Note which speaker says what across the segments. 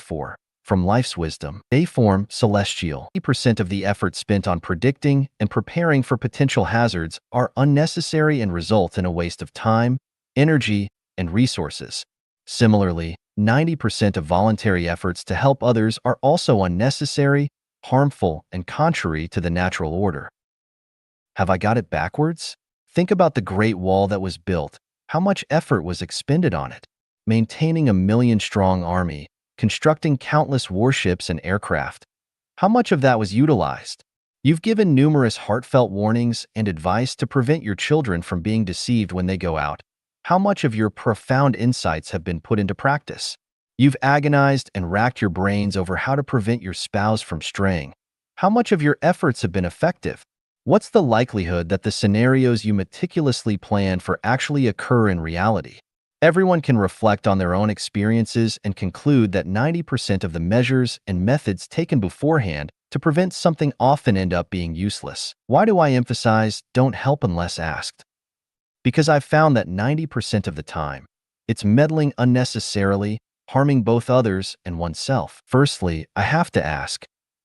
Speaker 1: for. From life's wisdom, they form celestial. 80% of the effort spent on predicting and preparing for potential hazards are unnecessary and result in a waste of time, energy, and resources. Similarly, 90% of voluntary efforts to help others are also unnecessary, harmful, and contrary to the natural order. Have I got it backwards? Think about the Great Wall that was built. How much effort was expended on it? Maintaining a million-strong army, constructing countless warships and aircraft. How much of that was utilized? You've given numerous heartfelt warnings and advice to prevent your children from being deceived when they go out. How much of your profound insights have been put into practice? You've agonized and racked your brains over how to prevent your spouse from straying. How much of your efforts have been effective? What's the likelihood that the scenarios you meticulously plan for actually occur in reality? Everyone can reflect on their own experiences and conclude that 90% of the measures and methods taken beforehand to prevent something often end up being useless. Why do I emphasize don't help unless asked? Because I've found that 90% of the time, it's meddling unnecessarily, harming both others and oneself. Firstly, I have to ask,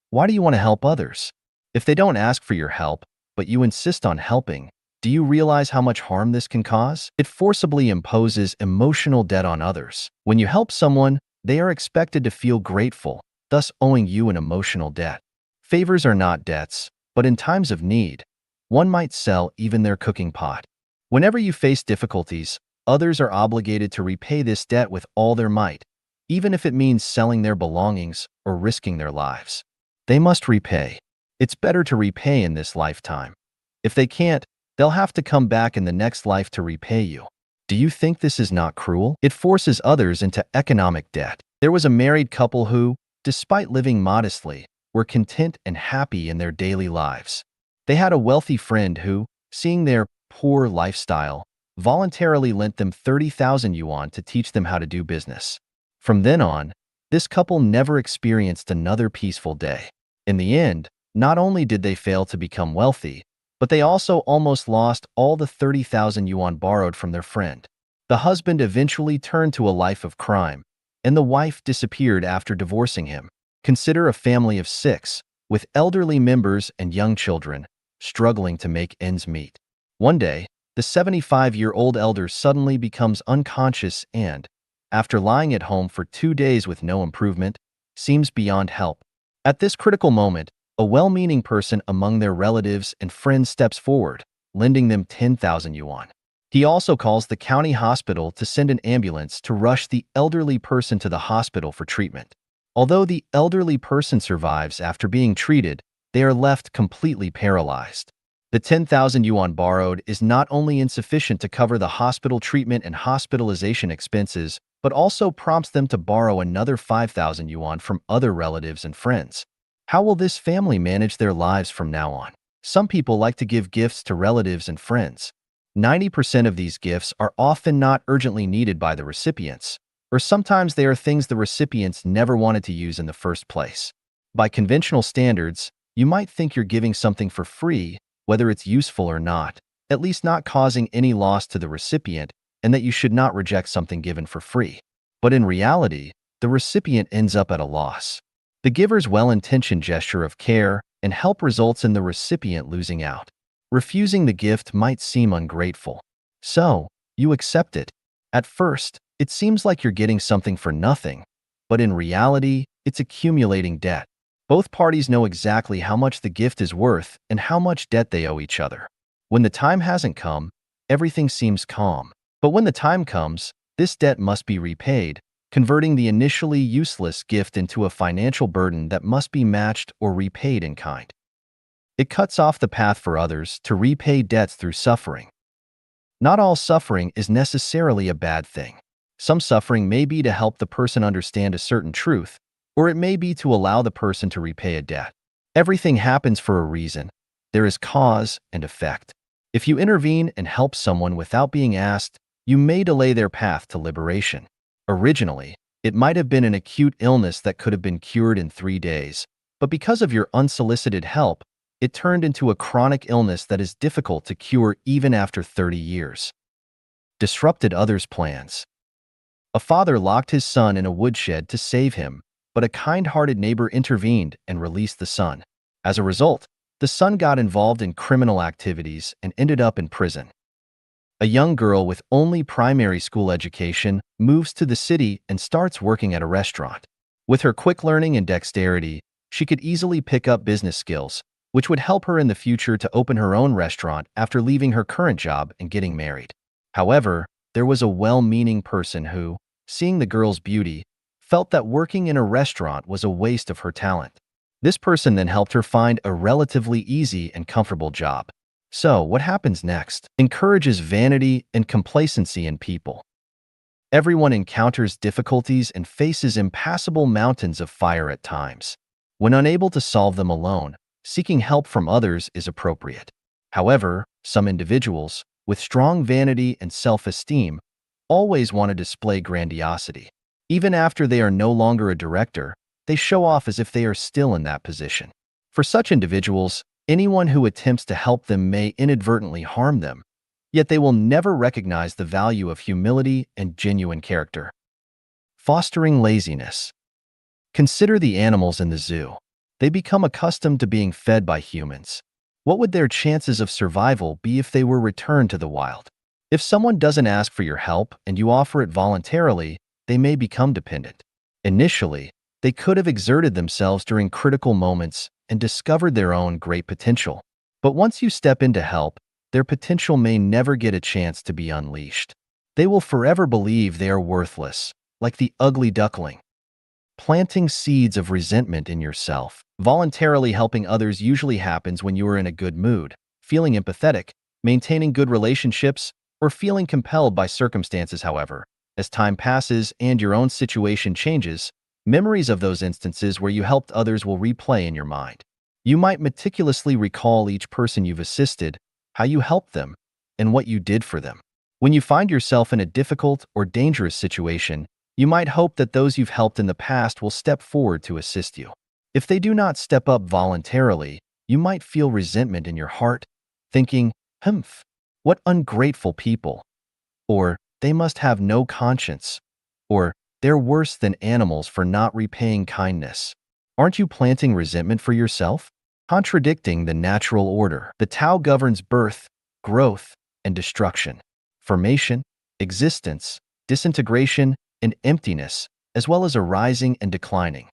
Speaker 1: why do you want to help others? If they don't ask for your help, but you insist on helping, do you realize how much harm this can cause? It forcibly imposes emotional debt on others. When you help someone, they are expected to feel grateful, thus owing you an emotional debt. Favors are not debts, but in times of need, one might sell even their cooking pot. Whenever you face difficulties, others are obligated to repay this debt with all their might, even if it means selling their belongings or risking their lives. They must repay. It's better to repay in this lifetime. If they can't, they'll have to come back in the next life to repay you. Do you think this is not cruel? It forces others into economic debt. There was a married couple who, despite living modestly, were content and happy in their daily lives. They had a wealthy friend who, seeing their poor lifestyle, voluntarily lent them 30,000 yuan to teach them how to do business. From then on, this couple never experienced another peaceful day. In the end, not only did they fail to become wealthy, but they also almost lost all the 30,000 yuan borrowed from their friend. The husband eventually turned to a life of crime, and the wife disappeared after divorcing him. Consider a family of 6, with elderly members and young children, struggling to make ends meet. One day, the 75-year-old elder suddenly becomes unconscious and, after lying at home for 2 days with no improvement, seems beyond help. At this critical moment, a well-meaning person among their relatives and friends steps forward, lending them 10,000 yuan. He also calls the county hospital to send an ambulance to rush the elderly person to the hospital for treatment. Although the elderly person survives after being treated, they are left completely paralyzed. The 10,000 yuan borrowed is not only insufficient to cover the hospital treatment and hospitalization expenses, but also prompts them to borrow another 5,000 yuan from other relatives and friends. How will this family manage their lives from now on? Some people like to give gifts to relatives and friends. 90% of these gifts are often not urgently needed by the recipients, or sometimes they are things the recipients never wanted to use in the first place. By conventional standards, you might think you're giving something for free, whether it's useful or not, at least not causing any loss to the recipient, and that you should not reject something given for free. But in reality, the recipient ends up at a loss. The giver's well-intentioned gesture of care and help results in the recipient losing out. Refusing the gift might seem ungrateful. So, you accept it. At first, it seems like you're getting something for nothing, but in reality, it's accumulating debt. Both parties know exactly how much the gift is worth and how much debt they owe each other. When the time hasn't come, everything seems calm. But when the time comes, this debt must be repaid, converting the initially useless gift into a financial burden that must be matched or repaid in kind. It cuts off the path for others to repay debts through suffering. Not all suffering is necessarily a bad thing. Some suffering may be to help the person understand a certain truth, or it may be to allow the person to repay a debt. Everything happens for a reason. There is cause and effect. If you intervene and help someone without being asked, you may delay their path to liberation. Originally, it might have been an acute illness that could have been cured in 3 days, but because of your unsolicited help, it turned into a chronic illness that is difficult to cure even after 30 years. Disrupted others' plans. A father locked his son in a woodshed to save him, but a kind-hearted neighbor intervened and released the son. As a result, the son got involved in criminal activities and ended up in prison. A young girl with only primary school education moves to the city and starts working at a restaurant. With her quick learning and dexterity, she could easily pick up business skills, which would help her in the future to open her own restaurant after leaving her current job and getting married. However, there was a well-meaning person who, seeing the girl's beauty, felt that working in a restaurant was a waste of her talent. This person then helped her find a relatively easy and comfortable job. So, what happens next? Encourages vanity and complacency in people. Everyone encounters difficulties and faces impassable mountains of fire at times. When unable to solve them alone, seeking help from others is appropriate. However, some individuals, with strong vanity and self-esteem, always want to display grandiosity. Even after they are no longer a director, they show off as if they are still in that position. For such individuals, anyone who attempts to help them may inadvertently harm them, yet they will never recognize the value of humility and genuine character. Fostering laziness. Consider the animals in the zoo. They become accustomed to being fed by humans. What would their chances of survival be if they were returned to the wild? If someone doesn't ask for your help and you offer it voluntarily, they may become dependent. Initially, they could have exerted themselves during critical moments and discovered their own great potential. But once you step in to help, their potential may never get a chance to be unleashed. They will forever believe they are worthless, like the ugly duckling. Planting seeds of resentment in yourself. Voluntarily helping others usually happens when you are in a good mood, feeling empathetic, maintaining good relationships, or feeling compelled by circumstances. However, as time passes and your own situation changes, memories of those instances where you helped others will replay in your mind. You might meticulously recall each person you've assisted, how you helped them, and what you did for them. When you find yourself in a difficult or dangerous situation, you might hope that those you've helped in the past will step forward to assist you. If they do not step up voluntarily, you might feel resentment in your heart, thinking, "Humph, what ungrateful people," or "they must have no conscience," or "they're worse than animals for not repaying kindness." Aren't you planting resentment for yourself? Contradicting the natural order. The Tao governs birth, growth, and destruction, formation, existence, disintegration, and emptiness, as well as arising and declining.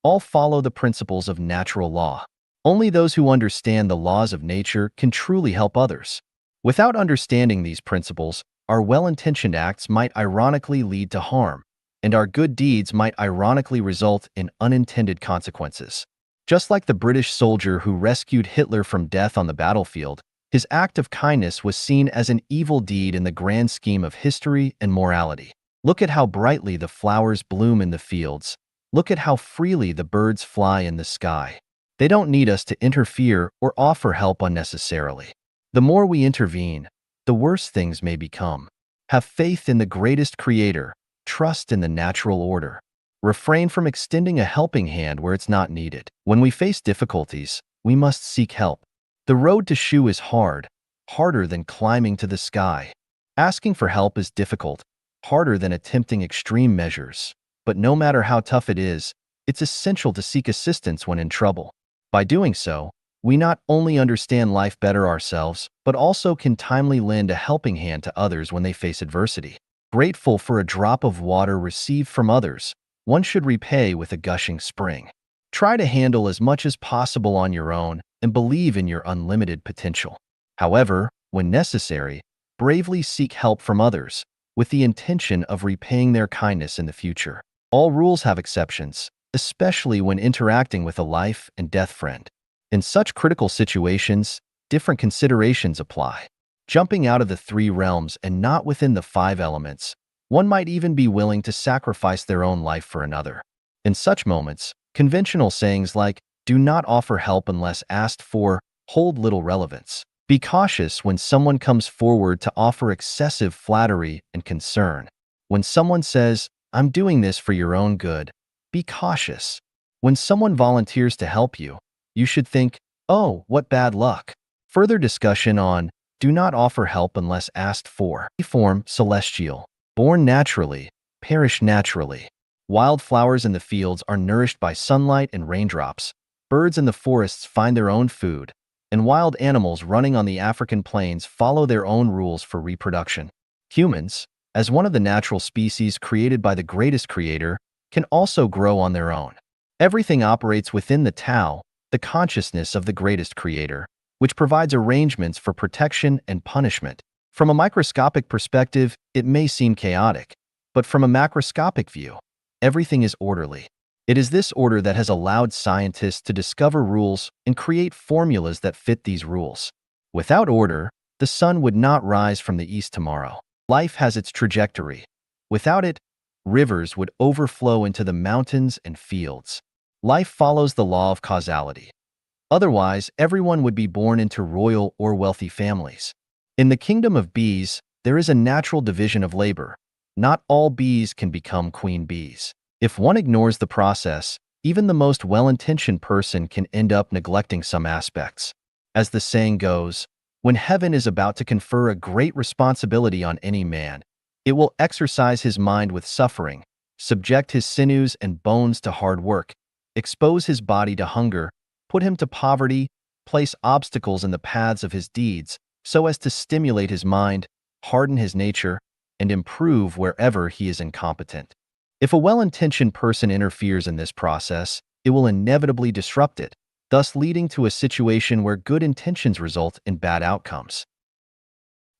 Speaker 1: All follow the principles of natural law. Only those who understand the laws of nature can truly help others. Without understanding these principles, our well-intentioned acts might ironically lead to harm, and our good deeds might ironically result in unintended consequences. Just like the British soldier who rescued Hitler from death on the battlefield, his act of kindness was seen as an evil deed in the grand scheme of history and morality. Look at how brightly the flowers bloom in the fields. Look at how freely the birds fly in the sky. They don't need us to interfere or offer help unnecessarily. The more we intervene, the worse things may become. Have faith in the greatest creator. Trust in the natural order. Refrain from extending a helping hand where it's not needed. When we face difficulties, we must seek help. The road to Shu is hard, harder than climbing to the sky. Asking for help is difficult, harder than attempting extreme measures. But no matter how tough it is, it's essential to seek assistance when in trouble. By doing so, we not only understand life better ourselves, but also can timely lend a helping hand to others when they face adversity. Grateful for a drop of water received from others, one should repay with a gushing spring. Try to handle as much as possible on your own and believe in your unlimited potential. However, when necessary, bravely seek help from others, with the intention of repaying their kindness in the future. All rules have exceptions, especially when interacting with a life and death friend. In such critical situations, different considerations apply. Jumping out of the three realms and not within the five elements, one might even be willing to sacrifice their own life for another. In such moments, conventional sayings like, "do not offer help unless asked for," hold little relevance. Be cautious when someone comes forward to offer excessive flattery and concern. When someone says, "I'm doing this for your own good," be cautious. When someone volunteers to help you, you should think, "Oh, what bad luck." Further discussion on do not offer help unless asked for. Form celestial. Born naturally, perish naturally. Wildflowers in the fields are nourished by sunlight and raindrops. Birds in the forests find their own food, and wild animals running on the African plains follow their own rules for reproduction. Humans, as one of the natural species created by the greatest creator, can also grow on their own. Everything operates within the Tao, the consciousness of the greatest creator, which provides arrangements for protection and punishment. From a microscopic perspective, it may seem chaotic, but from a macroscopic view, everything is orderly. It is this order that has allowed scientists to discover rules and create formulas that fit these rules. Without order, the sun would not rise from the east tomorrow. Life has its trajectory. Without it, rivers would overflow into the mountains and fields. Life follows the law of causality. Otherwise, everyone would be born into royal or wealthy families. In the kingdom of bees, there is a natural division of labor. Not all bees can become queen bees. If one ignores the process, even the most well-intentioned person can end up neglecting some aspects. As the saying goes, when heaven is about to confer a great responsibility on any man, it will exercise his mind with suffering, subject his sinews and bones to hard work, expose his body to hunger, put him to poverty, place obstacles in the paths of his deeds, so as to stimulate his mind, harden his nature, and improve wherever he is incompetent. If a well-intentioned person interferes in this process, it will inevitably disrupt it, thus leading to a situation where good intentions result in bad outcomes.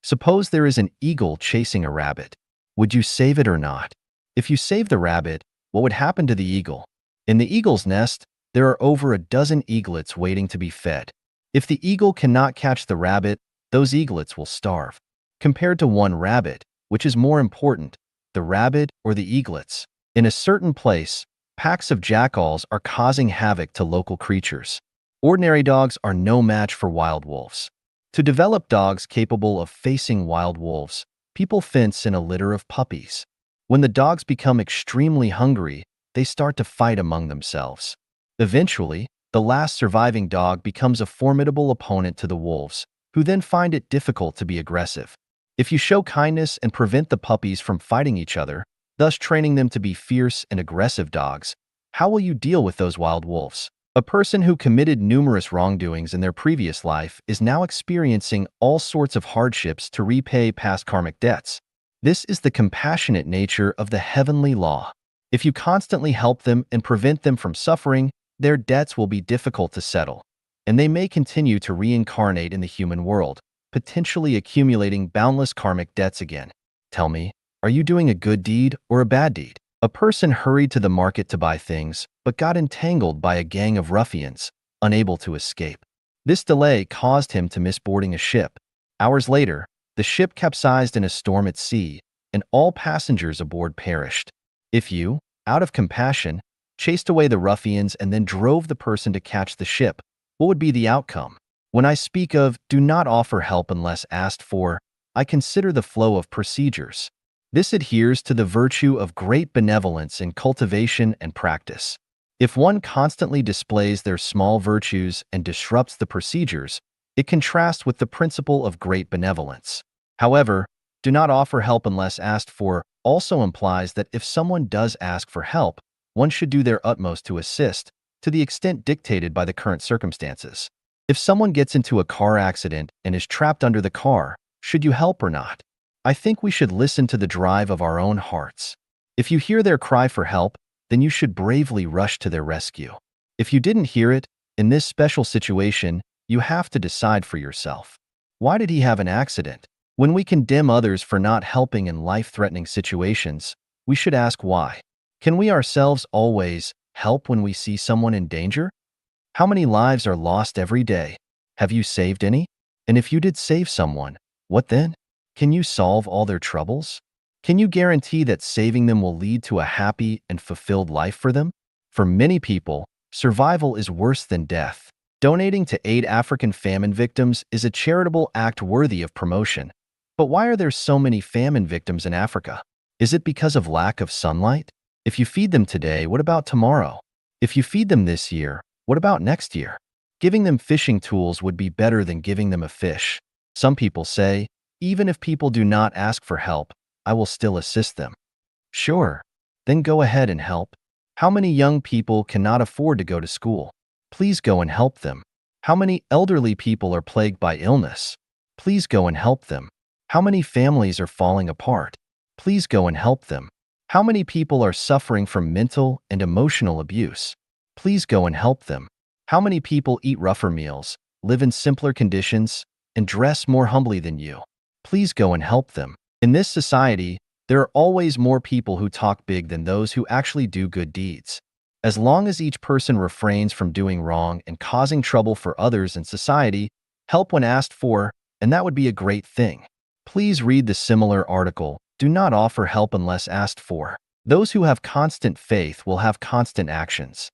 Speaker 1: Suppose there is an eagle chasing a rabbit. Would you save it or not? If you save the rabbit, what would happen to the eagle? In the eagle's nest, there are over a dozen eaglets waiting to be fed. If the eagle cannot catch the rabbit, those eaglets will starve. Compared to one rabbit, which is more important, the rabbit or the eaglets? In a certain place, packs of jackals are causing havoc to local creatures. Ordinary dogs are no match for wild wolves. To develop dogs capable of facing wild wolves, people fence in a litter of puppies. When the dogs become extremely hungry, they start to fight among themselves. Eventually, the last surviving dog becomes a formidable opponent to the wolves, who then find it difficult to be aggressive. If you show kindness and prevent the puppies from fighting each other, thus training them to be fierce and aggressive dogs, how will you deal with those wild wolves? A person who committed numerous wrongdoings in their previous life is now experiencing all sorts of hardships to repay past karmic debts. This is the compassionate nature of the heavenly law. If you constantly help them and prevent them from suffering, their debts will be difficult to settle, and they may continue to reincarnate in the human world, potentially accumulating boundless karmic debts again. Tell me, are you doing a good deed or a bad deed? A person hurried to the market to buy things, but got entangled by a gang of ruffians, unable to escape. This delay caused him to miss boarding a ship. Hours later, the ship capsized in a storm at sea, and all passengers aboard perished. If you, out of compassion, chased away the ruffians and then drove the person to catch the ship, what would be the outcome? When I speak of do not offer help unless asked for, I consider the flow of procedures. This adheres to the virtue of great benevolence in cultivation and practice. If one constantly displays their small virtues and disrupts the procedures, it contrasts with the principle of great benevolence. However, do not offer help unless asked for also implies that if someone does ask for help, one should do their utmost to assist, to the extent dictated by the current circumstances. If someone gets into a car accident and is trapped under the car, should you help or not? I think we should listen to the drive of our own hearts. If you hear their cry for help, then you should bravely rush to their rescue. If you didn't hear it, in this special situation, you have to decide for yourself. Why did he have an accident? When we condemn others for not helping in life-threatening situations, we should ask why. Can we ourselves always help when we see someone in danger? How many lives are lost every day? Have you saved any? And if you did save someone, what then? Can you solve all their troubles? Can you guarantee that saving them will lead to a happy and fulfilled life for them? For many people, survival is worse than death. Donating to aid African famine victims is a charitable act worthy of promotion. But why are there so many famine victims in Africa? Is it because of lack of sunlight? If you feed them today, what about tomorrow? If you feed them this year, what about next year? Giving them fishing tools would be better than giving them a fish. Some people say, even if people do not ask for help, I will still assist them. Sure, Then go ahead and help. How many young people cannot afford to go to school? Please go and help them. How many elderly people are plagued by illness? Please go and help them. How many families are falling apart? Please go and help them. How many people are suffering from mental and emotional abuse? Please go and help them. How many people eat rougher meals, live in simpler conditions, and dress more humbly than you? Please go and help them. In this society, there are always more people who talk big than those who actually do good deeds. As long as each person refrains from doing wrong and causing trouble for others in society, help when asked for, and that would be a great thing. Please read the similar article. Do not offer help unless asked for. Those who have constant faith will have constant actions.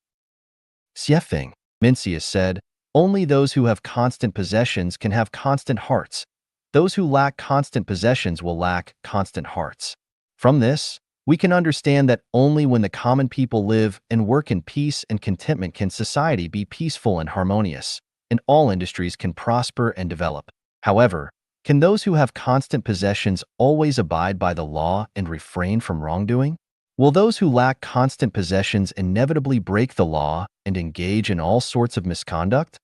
Speaker 1: Xiefeng, Mencius said, only those who have constant possessions can have constant hearts. Those who lack constant possessions will lack constant hearts. From this, we can understand that only when the common people live and work in peace and contentment can society be peaceful and harmonious, and all industries can prosper and develop. However, can those who have constant possessions always abide by the law and refrain from wrongdoing? Will those who lack constant possessions inevitably break the law and engage in all sorts of misconduct?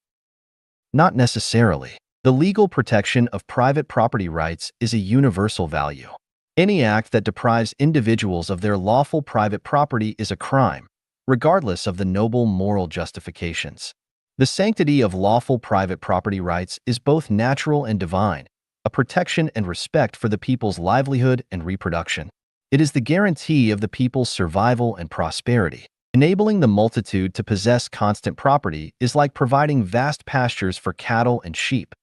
Speaker 1: Not necessarily. The legal protection of private property rights is a universal value. Any act that deprives individuals of their lawful private property is a crime, regardless of the noble moral justifications. The sanctity of lawful private property rights is both natural and divine, a protection and respect for the people's livelihood and reproduction. It is the guarantee of the people's survival and prosperity. Enabling the multitude to possess constant property is like providing vast pastures for cattle and sheep.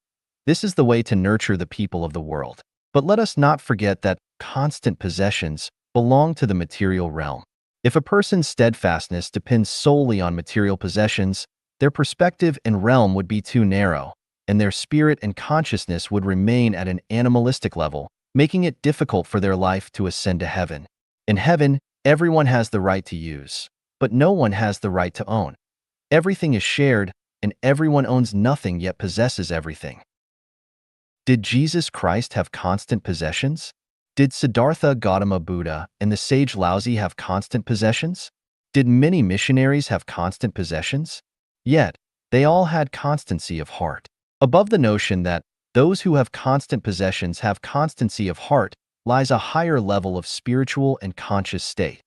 Speaker 1: This is the way to nurture the people of the world. But let us not forget that constant possessions belong to the material realm. If a person's steadfastness depends solely on material possessions, their perspective and realm would be too narrow, and their spirit and consciousness would remain at an animalistic level, making it difficult for their life to ascend to heaven. In heaven, everyone has the right to use, but no one has the right to own. Everything is shared, and everyone owns nothing yet possesses everything. Did Jesus Christ have constant possessions? Did Siddhartha Gautama Buddha and the sage Laozi have constant possessions? Did many missionaries have constant possessions? Yet, they all had constancy of heart. Above the notion that those who have constant possessions have constancy of heart lies a higher level of spiritual and conscious state.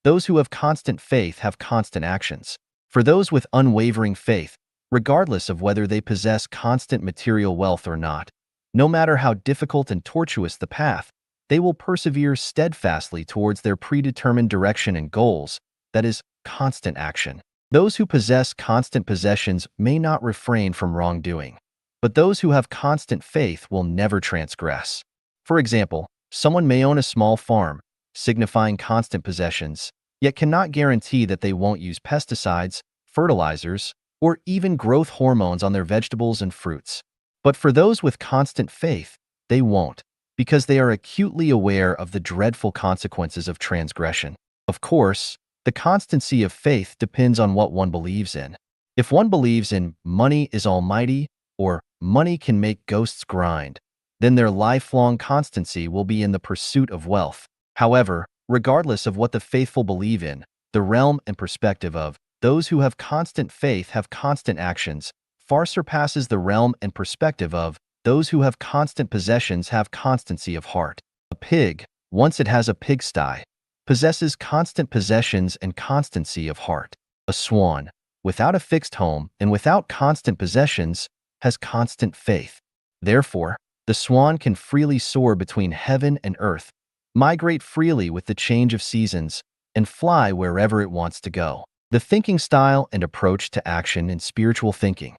Speaker 1: Those who have constant faith have constant actions. For those with unwavering faith, regardless of whether they possess constant material wealth or not, no matter how difficult and tortuous the path, they will persevere steadfastly towards their predetermined direction and goals, that is, constant action. Those who possess constant possessions may not refrain from wrongdoing, but those who have constant faith will never transgress. For example, someone may own a small farm, signifying constant possessions, yet cannot guarantee that they won't use pesticides, fertilizers, or even growth hormones on their vegetables and fruits. But for those with constant faith, they won't, because they are acutely aware of the dreadful consequences of transgression. Of course, the constancy of faith depends on what one believes in. If one believes in money is almighty or money can make ghosts grind, then their lifelong constancy will be in the pursuit of wealth. However, regardless of what the faithful believe in, the realm and perspective of those who have constant faith have constant actions far surpasses the realm and perspective of those who have constant possessions have constancy of heart. A pig, once it has a pigsty, possesses constant possessions and constancy of heart. A swan, without a fixed home and without constant possessions, has constant faith. Therefore, the swan can freely soar between heaven and earth, migrate freely with the change of seasons, and fly wherever it wants to go. The thinking style and approach to action in spiritual thinking.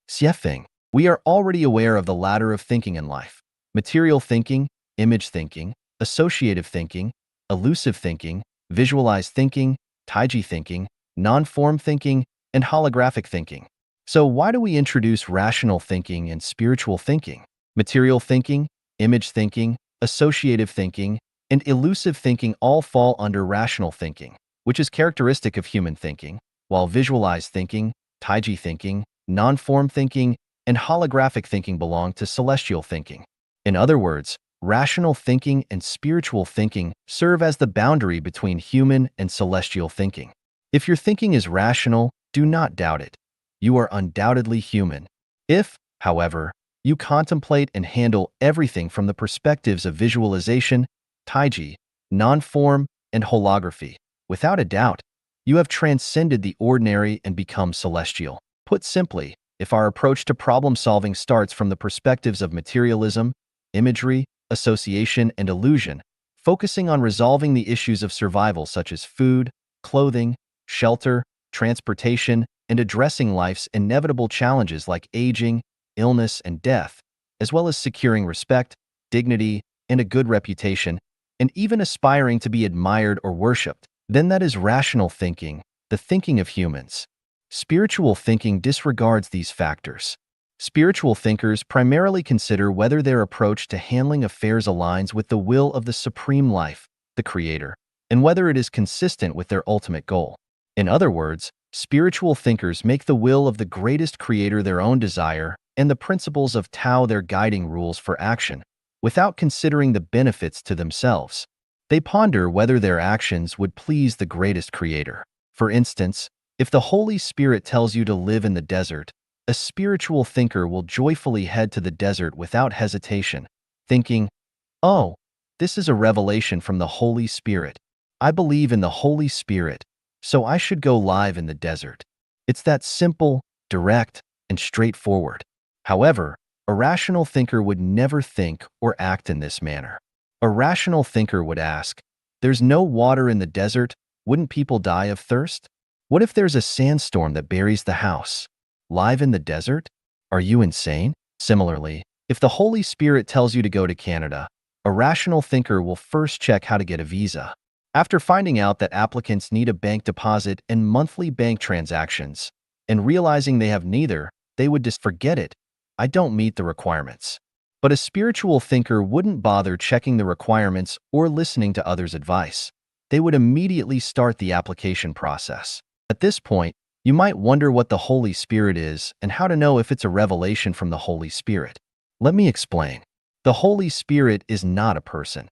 Speaker 1: Xiefeng, we are already aware of the ladder of thinking in life: material thinking, image thinking, associative thinking, elusive thinking, visualized thinking, taiji thinking, non-form thinking, and holographic thinking. So why do we introduce rational thinking and spiritual thinking? Material thinking, image thinking, associative thinking, and elusive thinking all fall under rational thinking, which is characteristic of human thinking, while visualized thinking, taiji thinking, non-form thinking, and holographic thinking belong to celestial thinking. In other words, Rational thinking and spiritual thinking serve as the boundary between human and celestial thinking. If your thinking is rational, do not doubt it. You are undoubtedly human. If, however, you contemplate and handle everything from the perspectives of visualization, taiji, non-form, and holography, without a doubt, you have transcended the ordinary and become celestial. Put simply, if our approach to problem-solving starts from the perspectives of materialism, imagery, association, and illusion, focusing on resolving the issues of survival such as food, clothing, shelter, transportation, and addressing life's inevitable challenges like aging, illness, and death, as well as securing respect, dignity, and a good reputation, and even aspiring to be admired or worshipped, then that is rational thinking, the thinking of humans. Spiritual thinking disregards these factors. Spiritual thinkers primarily consider whether their approach to handling affairs aligns with the will of the Supreme Life, the Creator, and whether it is consistent with their ultimate goal. In other words, spiritual thinkers make the will of the greatest Creator their own desire and the principles of Tao their guiding rules for action, without considering the benefits to themselves. They ponder whether their actions would please the greatest Creator. For instance, if the Holy Spirit tells you to live in the desert, a spiritual thinker will joyfully head to the desert without hesitation, thinking, "Oh, this is a revelation from the Holy Spirit. I believe in the Holy Spirit, so I should go live in the desert." It's that simple, direct, and straightforward. However, a rational thinker would never think or act in this manner. A rational thinker would ask, "There's no water in the desert, wouldn't people die of thirst? What if there's a sandstorm that buries the house? Live in the desert? Are you insane?" Similarly, if the Holy Spirit tells you to go to Canada, a rational thinker will first check how to get a visa. After finding out that applicants need a bank deposit and monthly bank transactions, and realizing they have neither, they would just forget it. "I don't meet the requirements." But a spiritual thinker wouldn't bother checking the requirements or listening to others' advice. They would immediately start the application process. At this point, you might wonder what the Holy Spirit is and how to know if it's a revelation from the Holy Spirit. Let me explain. The Holy Spirit is not a person.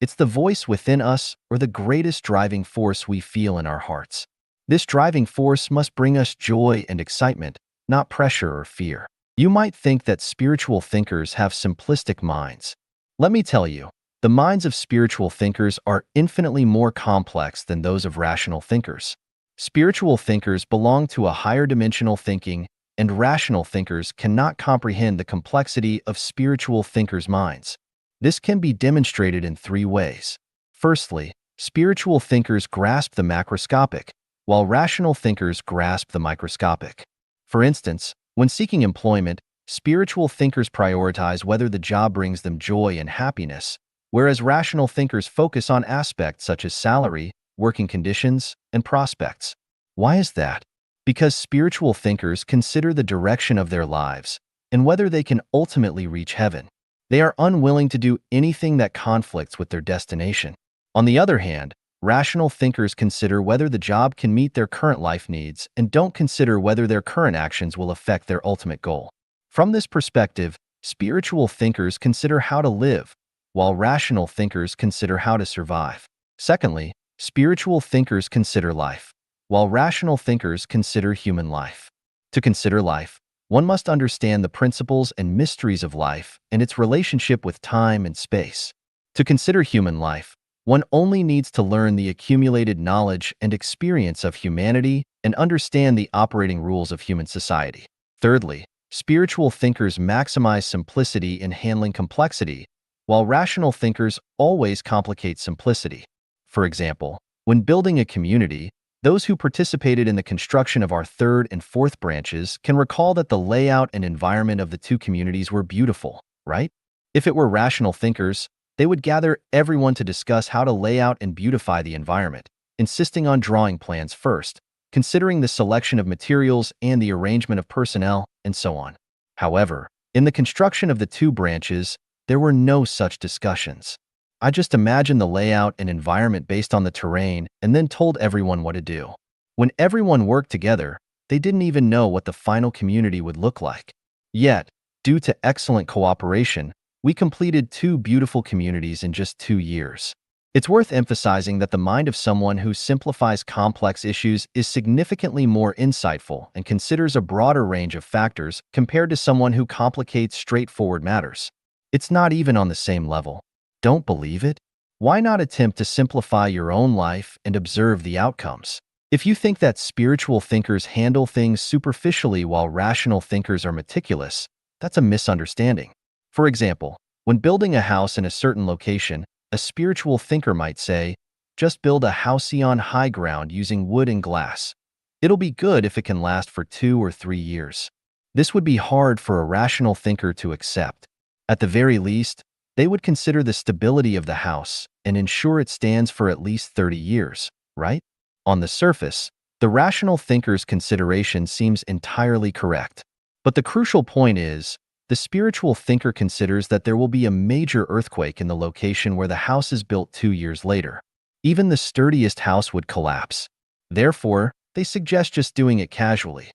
Speaker 1: It's the voice within us or the greatest driving force we feel in our hearts. This driving force must bring us joy and excitement, not pressure or fear. You might think that spiritual thinkers have simplistic minds. Let me tell you, the minds of spiritual thinkers are infinitely more complex than those of rational thinkers. Spiritual thinkers belong to a higher dimensional thinking, and rational thinkers cannot comprehend the complexity of spiritual thinkers' minds. This can be demonstrated in three ways. Firstly, spiritual thinkers grasp the macroscopic, while rational thinkers grasp the microscopic. For instance, when seeking employment, spiritual thinkers prioritize whether the job brings them joy and happiness, whereas rational thinkers focus on aspects such as salary, working conditions, and prospects. Why is that? Because spiritual thinkers consider the direction of their lives and whether they can ultimately reach heaven. They are unwilling to do anything that conflicts with their destination. On the other hand, rational thinkers consider whether the job can meet their current life needs and don't consider whether their current actions will affect their ultimate goal. From this perspective, spiritual thinkers consider how to live, while rational thinkers consider how to survive. Secondly, spiritual thinkers consider life, while rational thinkers consider human life. To consider life, one must understand the principles and mysteries of life and its relationship with time and space. To consider human life, one only needs to learn the accumulated knowledge and experience of humanity and understand the operating rules of human society. Thirdly, spiritual thinkers maximize simplicity in handling complexity, while rational thinkers always complicate simplicity. For example, when building a community, those who participated in the construction of our third and fourth branches can recall that the layout and environment of the two communities were beautiful, right? If it were rational thinkers, they would gather everyone to discuss how to lay out and beautify the environment, insisting on drawing plans first, considering the selection of materials and the arrangement of personnel, and so on. However, in the construction of the two branches, there were no such discussions. I just imagined the layout and environment based on the terrain and then told everyone what to do. When everyone worked together, they didn't even know what the final community would look like. Yet, due to excellent cooperation, We completed 2 beautiful communities in just 2 years. It's worth emphasizing that the mind of someone who simplifies complex issues is significantly more insightful and considers a broader range of factors compared to someone who complicates straightforward matters. It's not even on the same level. Don't believe it? Why not attempt to simplify your own life and observe the outcomes? If you think that spiritual thinkers handle things superficially while rational thinkers are meticulous, that's a misunderstanding. For example, when building a house in a certain location, a spiritual thinker might say, just build a housey on high ground using wood and glass. It'll be good if it can last for 2 or 3 years. This would be hard for a rational thinker to accept. At the very least, they would consider the stability of the house and ensure it stands for at least 30 years, right? On the surface, the rational thinker's consideration seems entirely correct. But the crucial point is, the spiritual thinker considers that there will be a major earthquake in the location where the house is built 2 years later. Even the sturdiest house would collapse. Therefore, they suggest just doing it casually.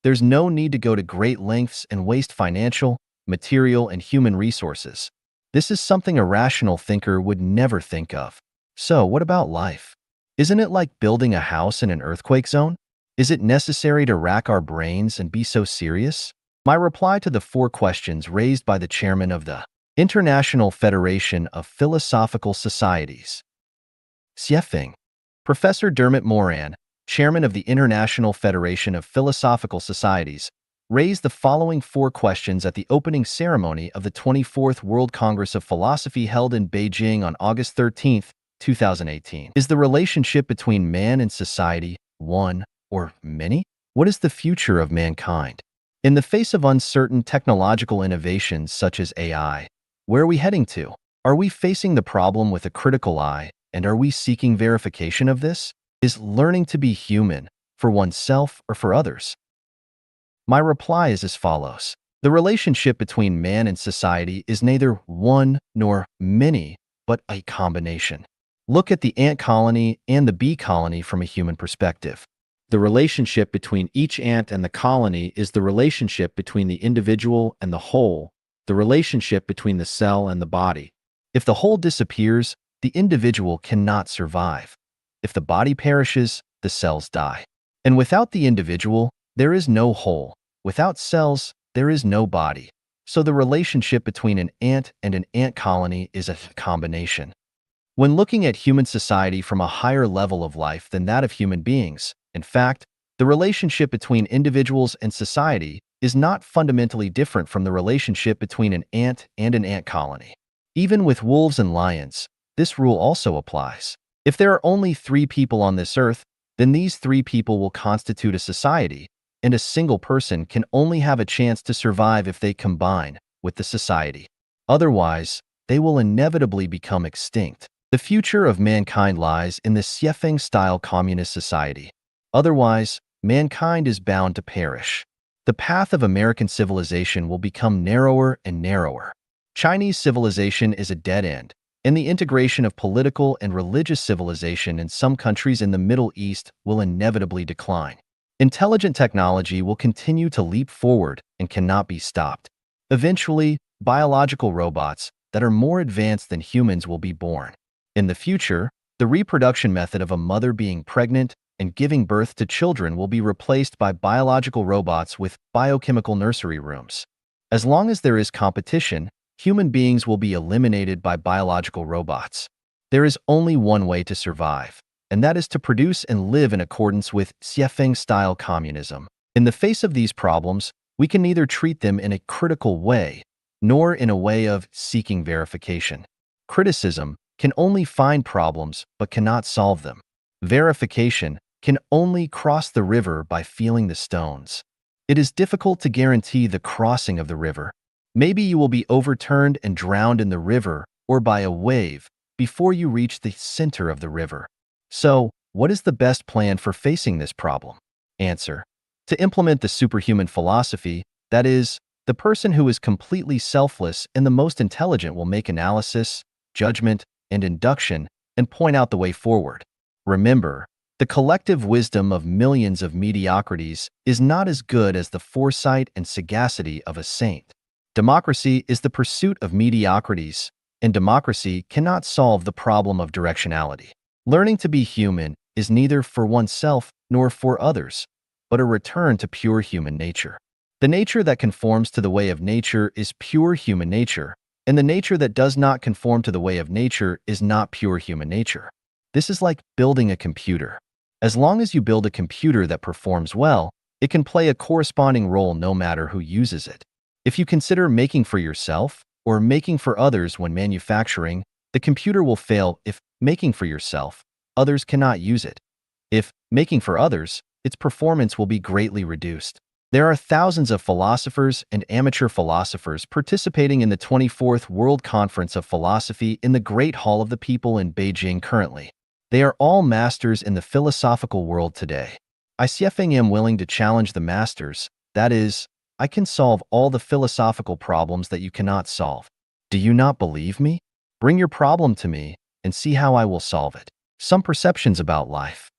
Speaker 1: There's no need to go to great lengths and waste financial, material, and human resources. This is something a rational thinker would never think of. So, what about life? Isn't it like building a house in an earthquake zone? Is it necessary to rack our brains and be so serious? My reply to the 4 questions raised by the chairman of the International Federation of Philosophical Societies, Xiefeng, Professor Dermot Moran, chairman of the International Federation of Philosophical Societies, raised the following 4 questions at the opening ceremony of the 24th World Congress of Philosophy held in Beijing on August 13, 2018. Is the relationship between man and society one or many? What is the future of mankind? In the face of uncertain technological innovations such as AI, where are we heading to? Are we facing the problem with a critical eye, and are we seeking verification of this? Is learning to be human, for oneself or for others? My reply is as follows. The relationship between man and society is neither one nor many, but a combination. Look at the ant colony and the bee colony from a human perspective. The relationship between each ant and the colony is the relationship between the individual and the whole, the relationship between the cell and the body. If the whole disappears, the individual cannot survive. If the body perishes, the cells die. And without the individual, there is no whole. Without cells, there is no body. So the relationship between an ant and an ant colony is a combination. When looking at human society from a higher level of life than that of human beings, in fact, the relationship between individuals and society is not fundamentally different from the relationship between an ant and an ant colony. Even with wolves and lions, this rule also applies. If there are only 3 people on this earth, then these 3 people will constitute a society, and a single person can only have a chance to survive if they combine with the society. Otherwise, they will inevitably become extinct. The future of mankind lies in the Xiefeng-style communist society. Otherwise, mankind is bound to perish. The path of American civilization will become narrower and narrower. Chinese civilization is a dead end, and the integration of political and religious civilization in some countries in the Middle East will inevitably decline. Intelligent technology will continue to leap forward and cannot be stopped. Eventually, biological robots that are more advanced than humans will be born. In the future, the reproduction method of a mother being pregnant and giving birth to children will be replaced by biological robots with biochemical nursery rooms. As long as there is competition, human beings will be eliminated by biological robots. There is only one way to survive, and that is to produce and live in accordance with Xiefeng-style communism. In the face of these problems, we can neither treat them in a critical way, nor in a way of seeking verification. Criticism can only find problems but cannot solve them. Verification can only cross the river by feeling the stones. It is difficult to guarantee the crossing of the river. Maybe you will be overturned and drowned in the river or by a wave before you reach the center of the river. So, what is the best plan for facing this problem? Answer: to implement the superhuman philosophy, that is, the person who is completely selfless and the most intelligent will make analysis, judgment, and induction and point out the way forward. Remember, the collective wisdom of millions of mediocrities is not as good as the foresight and sagacity of a saint. Democracy is the pursuit of mediocrities, and democracy cannot solve the problem of directionality. Learning to be human is neither for oneself nor for others, but a return to pure human nature. The nature that conforms to the way of nature is pure human nature, and the nature that does not conform to the way of nature is not pure human nature. This is like building a computer. As long as you build a computer that performs well, it can play a corresponding role no matter who uses it. If you consider making for yourself or making for others when manufacturing, the computer will fail if making for yourself, others cannot use it. If making for others, its performance will be greatly reduced. There are thousands of philosophers and amateur philosophers participating in the 24th World Conference of Philosophy in the Great Hall of the People in Beijing currently. They are all masters in the philosophical world today. I am willing to challenge the masters, that is, I can solve all the philosophical problems that you cannot solve. Do you not believe me? Bring your problem to me and see how I will solve it. Some perceptions about life.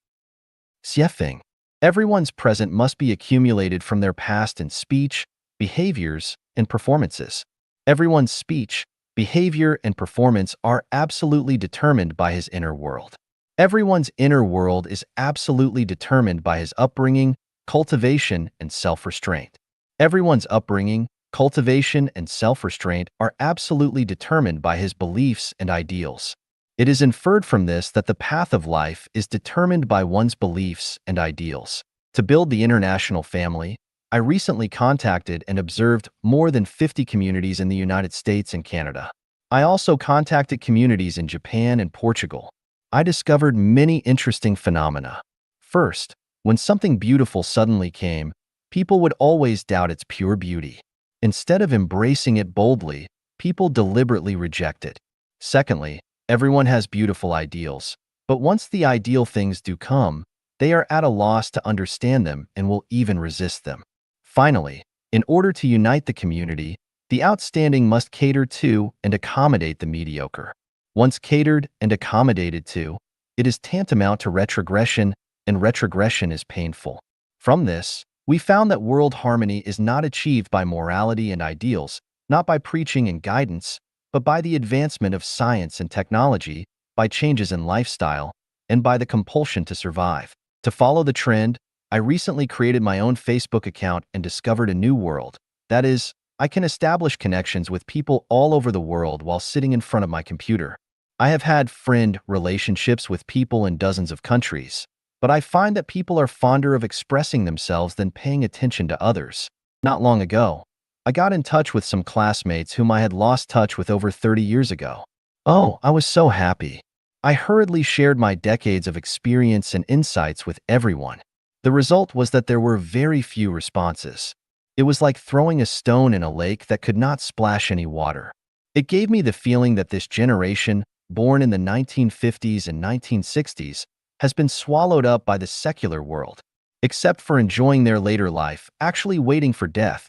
Speaker 1: Xiefeng. Everyone's present must be accumulated from their past in speech, behaviors, and performances. Everyone's speech, behavior, and performance are absolutely determined by his inner world. Everyone's inner world is absolutely determined by his upbringing, cultivation, and self-restraint. Everyone's upbringing, cultivation, and self-restraint are absolutely determined by his beliefs and ideals. It is inferred from this that the path of life is determined by one's beliefs and ideals. To build the international family, I recently contacted and observed more than 50 communities in the United States and Canada. I also contacted communities in Japan and Portugal. I discovered many interesting phenomena. First, when something beautiful suddenly came, people would always doubt its pure beauty. Instead of embracing it boldly, people deliberately reject it. Secondly, everyone has beautiful ideals, but once the ideal things do come, they are at a loss to understand them and will even resist them. Finally, in order to unite the community, the outstanding must cater to and accommodate the mediocre. Once catered and accommodated to, it is tantamount to retrogression, and retrogression is painful. From this, we found that world harmony is not achieved by morality and ideals, not by preaching and guidance, but by the advancement of science and technology, by changes in lifestyle, and by the compulsion to survive. To follow the trend, I recently created my own Facebook account and discovered a new world. That is, I can establish connections with people all over the world while sitting in front of my computer. I have had friend relationships with people in dozens of countries, but I find that people are fonder of expressing themselves than paying attention to others. Not long ago, I got in touch with some classmates whom I had lost touch with over 30 years ago. Oh, I was so happy. I hurriedly shared my decades of experience and insights with everyone. The result was that there were very few responses. It was like throwing a stone in a lake that could not splash any water. It gave me the feeling that this generation, born in the 1950s and 1960s, has been swallowed up by the secular world. Except for enjoying their later life, actually waiting for death,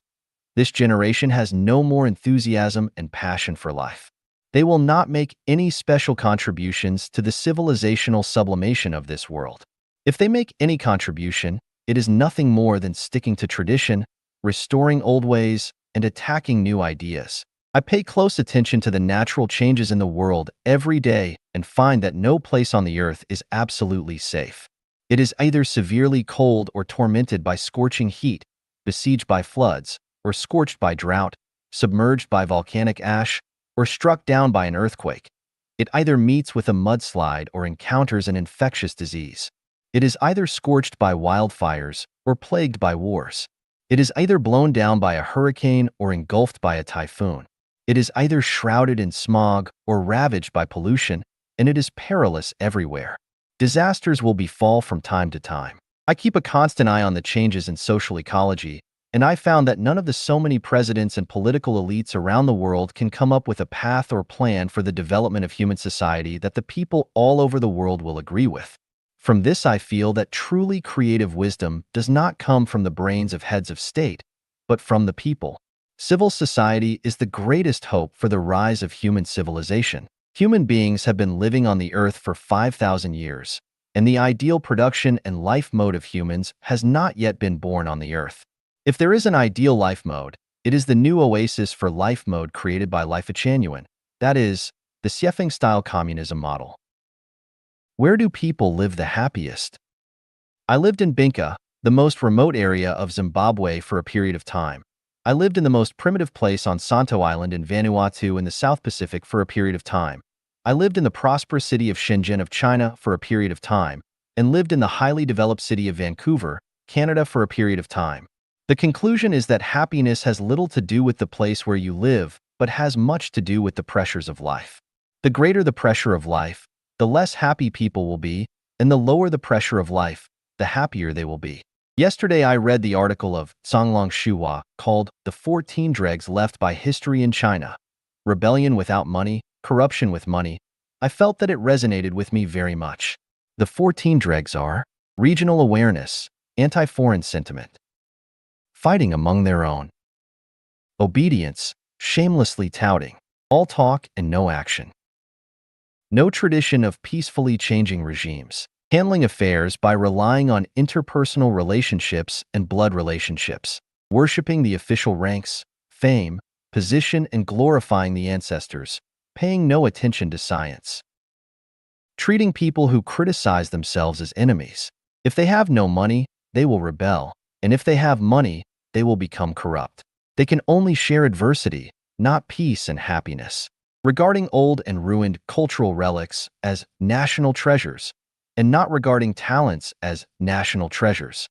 Speaker 1: this generation has no more enthusiasm and passion for life. They will not make any special contributions to the civilizational sublimation of this world. If they make any contribution, it is nothing more than sticking to tradition, restoring old ways, and attacking new ideas. I pay close attention to the natural changes in the world every day and find that no place on the earth is absolutely safe. It is either severely cold or tormented by scorching heat, besieged by floods, or scorched by drought, submerged by volcanic ash, or struck down by an earthquake. It either meets with a mudslide or encounters an infectious disease. It is either scorched by wildfires or plagued by wars. It is either blown down by a hurricane or engulfed by a typhoon. It is either shrouded in smog or ravaged by pollution, and it is perilous everywhere. Disasters will befall from time to time. I keep a constant eye on the changes in social ecology, and I found that none of the so many presidents and political elites around the world can come up with a path or plan for the development of human society that the people all over the world will agree with. From this, I feel that truly creative wisdom does not come from the brains of heads of state, but from the people. Civil society is the greatest hope for the rise of human civilization. Human beings have been living on the earth for 5,000 years, and the ideal production and life mode of humans has not yet been born on the earth. If there is an ideal life mode, It is the new oasis for life mode created by Life Genuine. That is, the Xiefeng-style communism model. Where do people live the happiest? I lived in Binka, the most remote area of Zimbabwe, for a period of time. I lived in the most primitive place on Santo Island in Vanuatu in the South Pacific for a period of time. I lived in the prosperous city of Shenzhen of China for a period of time, and lived in the highly developed city of Vancouver, Canada for a period of time. The conclusion is that happiness has little to do with the place where you live, but has much to do with the pressures of life. The greater the pressure of life, the less happy people will be, and the lower the pressure of life, the happier they will be. Yesterday I read the article of Zonglong Shuhua called The 14 Dregs Left by History in China. Rebellion without money, corruption with money. I felt that it resonated with me very much. The 14 dregs are regional awareness, anti-foreign sentiment, fighting among their own, obedience, shamelessly touting, all talk and no action, no tradition of peacefully changing regimes, handling affairs by relying on interpersonal relationships and blood relationships, worshipping the official ranks, fame, position, and glorifying the ancestors, paying no attention to science, treating people who criticize themselves as enemies. If they have no money, they will rebel, and if they have money, they will become corrupt. They can only share adversity, not peace and happiness. Regarding old and ruined cultural relics as national treasures, and not regarding talents as national treasures.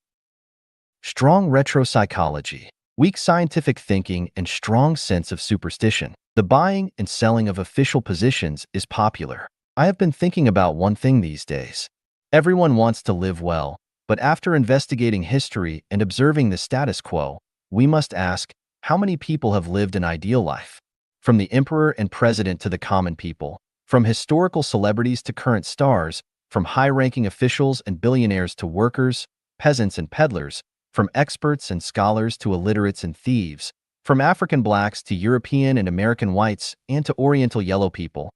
Speaker 1: Strong retro-psychology, weak scientific thinking, and strong sense of superstition. The buying and selling of official positions is popular. I have been thinking about one thing these days. Everyone wants to live well, but after investigating history and observing the status quo, we must ask, how many people have lived an ideal life? From the emperor and president to the common people, from historical celebrities to current stars, from high-ranking officials and billionaires to workers, peasants and peddlers, from experts and scholars to illiterates and thieves, from African blacks to European and American whites and to Oriental yellow people,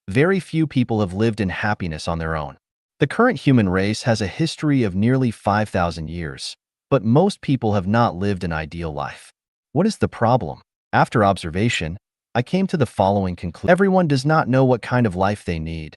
Speaker 1: very few people have lived in happiness on their own. The current human race has a history of nearly 5,000 years, but most people have not lived an ideal life. What is the problem? After observation, I came to the following conclusion. Everyone does not know what kind of life they need.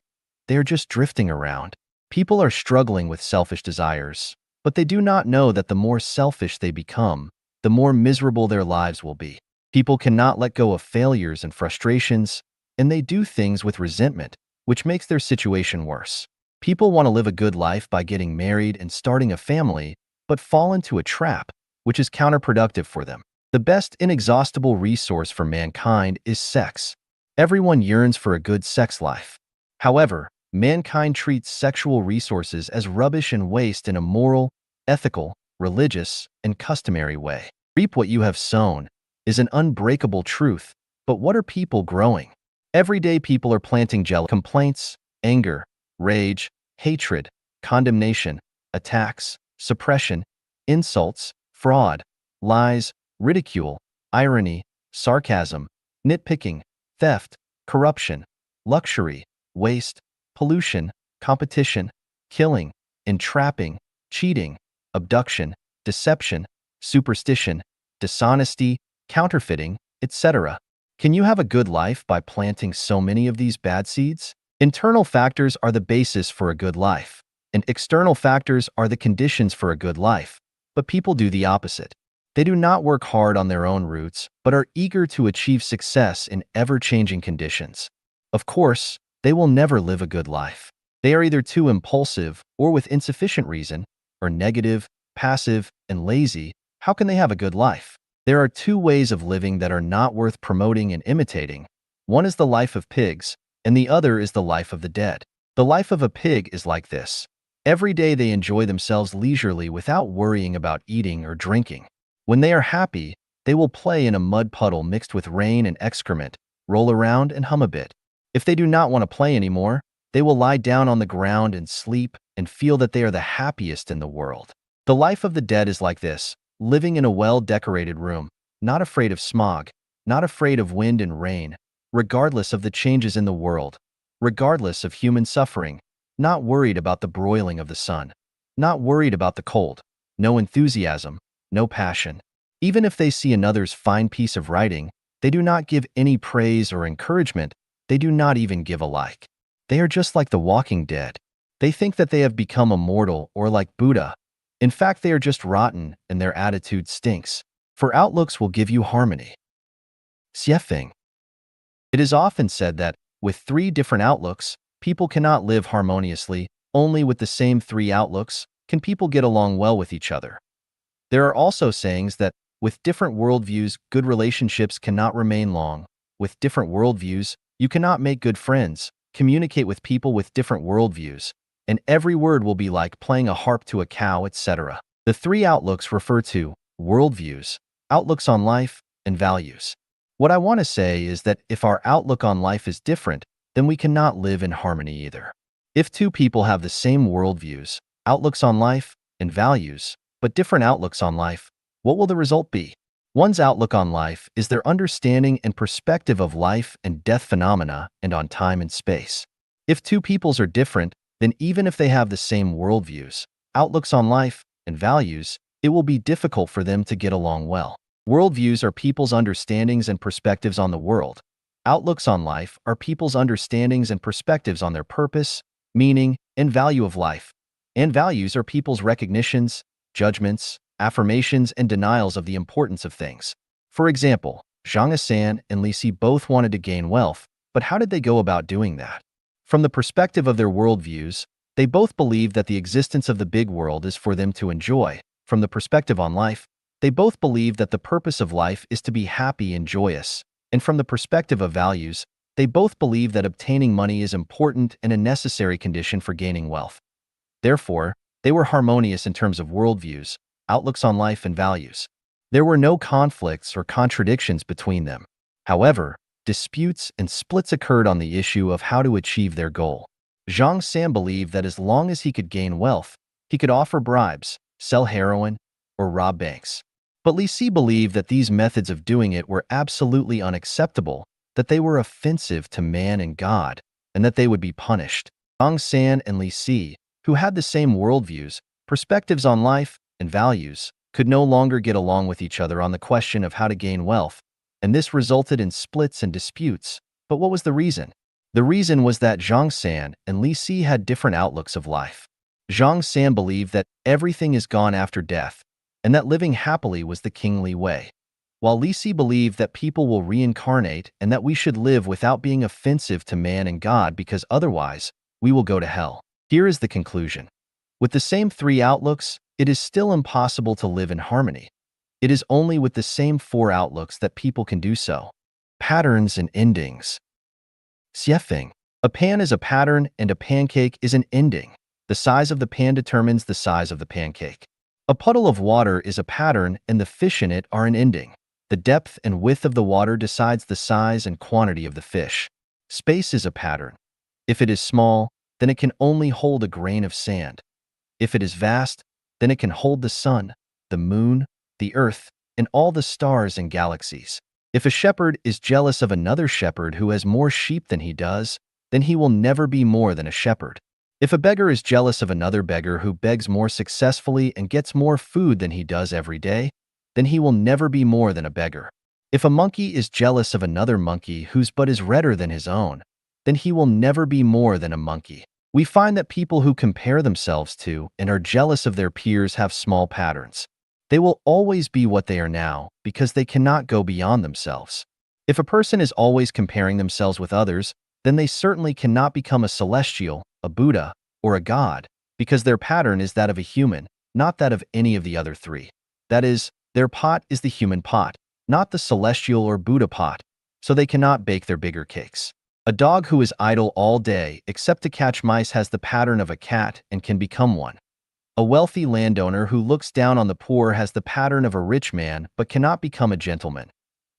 Speaker 1: They are just drifting around. People are struggling with selfish desires, but they do not know that the more selfish they become, the more miserable their lives will be. People cannot let go of failures and frustrations, and they do things with resentment, which makes their situation worse. People want to live a good life by getting married and starting a family, but fall into a trap, which is counterproductive for them. The best inexhaustible resource for mankind is sex. Everyone yearns for a good sex life. However, mankind treats sexual resources as rubbish and waste in a moral, ethical, religious, and customary way. Reap what you have sown is an unbreakable truth, but what are people growing? Every day people are planting jealousy, complaints, anger, rage, hatred, condemnation, attacks, suppression, insults, fraud, lies, ridicule, irony, sarcasm, nitpicking, theft, corruption, luxury, waste, pollution, competition, killing, entrapping, cheating, abduction, deception, superstition, dishonesty, counterfeiting, etc. Can you have a good life by planting so many of these bad seeds? Internal factors are the basis for a good life, and external factors are the conditions for a good life, but people do the opposite. They do not work hard on their own roots, but are eager to achieve success in ever-changing conditions. Of course, they will never live a good life. They are either too impulsive or with insufficient reason, or negative, passive, and lazy. How can they have a good life? There are two ways of living that are not worth promoting and imitating. One is the life of pigs, and the other is the life of the dead. The life of a pig is like this. Every day they enjoy themselves leisurely without worrying about eating or drinking. When they are happy, they will play in a mud puddle mixed with rain and excrement, roll around and hum a bit. If they do not want to play anymore, they will lie down on the ground and sleep and feel that they are the happiest in the world. The life of the dead is like this, living in a well-decorated room, not afraid of smog, not afraid of wind and rain, regardless of the changes in the world, regardless of human suffering, not worried about the broiling of the sun, not worried about the cold, no enthusiasm, no passion. Even if they see another's fine piece of writing, they do not give any praise or encouragement. They do not even give a like. They are just like the walking dead. They think that they have become immortal or like Buddha. In fact, they are just rotten and their attitude stinks. For outlooks will give you harmony. Xiefeng. It is often said that, with three different outlooks, people cannot live harmoniously. Only with the same three outlooks can people get along well with each other. There are also sayings that, with different worldviews, good relationships cannot remain long. With different worldviews, you cannot make good friends, communicate with people with different worldviews, and every word will be like playing a harp to a cow, etc. The three outlooks refer to worldviews, outlooks on life, and values. What I want to say is that if our outlook on life is different, then we cannot live in harmony either. If two people have the same worldviews, outlooks on life, and values, but different outlooks on life, what will the result be? One's outlook on life is their understanding and perspective of life and death phenomena and on time and space. If two peoples are different, then even if they have the same worldviews, outlooks on life, and values, it will be difficult for them to get along well. Worldviews are people's understandings and perspectives on the world. Outlooks on life are people's understandings and perspectives on their purpose, meaning, and value of life. And values are people's recognitions, judgments, affirmations, and denials of the importance of things. For example, Zhang Asan and Li Si both wanted to gain wealth, but how did they go about doing that? From the perspective of their worldviews, they both believed that the existence of the big world is for them to enjoy. From the perspective on life, they both believe that the purpose of life is to be happy and joyous, and from the perspective of values, they both believe that obtaining money is important and a necessary condition for gaining wealth. Therefore, they were harmonious in terms of worldviews, outlooks on life, and values. There were no conflicts or contradictions between them. However, disputes and splits occurred on the issue of how to achieve their goal. Zhang San believed that as long as he could gain wealth, he could offer bribes, sell heroin, or rob banks. But Li Si believed that these methods of doing it were absolutely unacceptable, that they were offensive to man and God, and that they would be punished. Zhang San and Li Si, who had the same worldviews, perspectives on life, and values, could no longer get along with each other on the question of how to gain wealth, and this resulted in splits and disputes. But what was the reason? The reason was that Zhang San and Li Si had different outlooks of life. Zhang San believed that everything is gone after death, and that living happily was the kingly way, while Li Si believed that people will reincarnate and that we should live without being offensive to man and God because otherwise, we will go to hell. Here is the conclusion. With the same three outlooks, it is still impossible to live in harmony. It is only with the same four outlooks that people can do so. Patterns and endings. Xiefeng. A pan is a pattern and a pancake is an ending. The size of the pan determines the size of the pancake. A puddle of water is a pattern and the fish in it are an ending. The depth and width of the water decides the size and quantity of the fish. Space is a pattern. If it is small, then it can only hold a grain of sand. If it is vast, then it can hold the sun, the moon, the earth, and all the stars and galaxies. If a shepherd is jealous of another shepherd who has more sheep than he does, then he will never be more than a shepherd. If a beggar is jealous of another beggar who begs more successfully and gets more food than he does every day, then he will never be more than a beggar. If a monkey is jealous of another monkey whose butt is redder than his own, then he will never be more than a monkey. We find that people who compare themselves to and are jealous of their peers have small patterns. They will always be what they are now because they cannot go beyond themselves. If a person is always comparing themselves with others, then they certainly cannot become a celestial, a Buddha, or a god, because their pattern is that of a human, not that of any of the other three. That is, their pot is the human pot, not the celestial or Buddha pot, so they cannot bake their bigger cakes. A dog who is idle all day except to catch mice has the pattern of a cat and can become one. A wealthy landowner who looks down on the poor has the pattern of a rich man but cannot become a gentleman.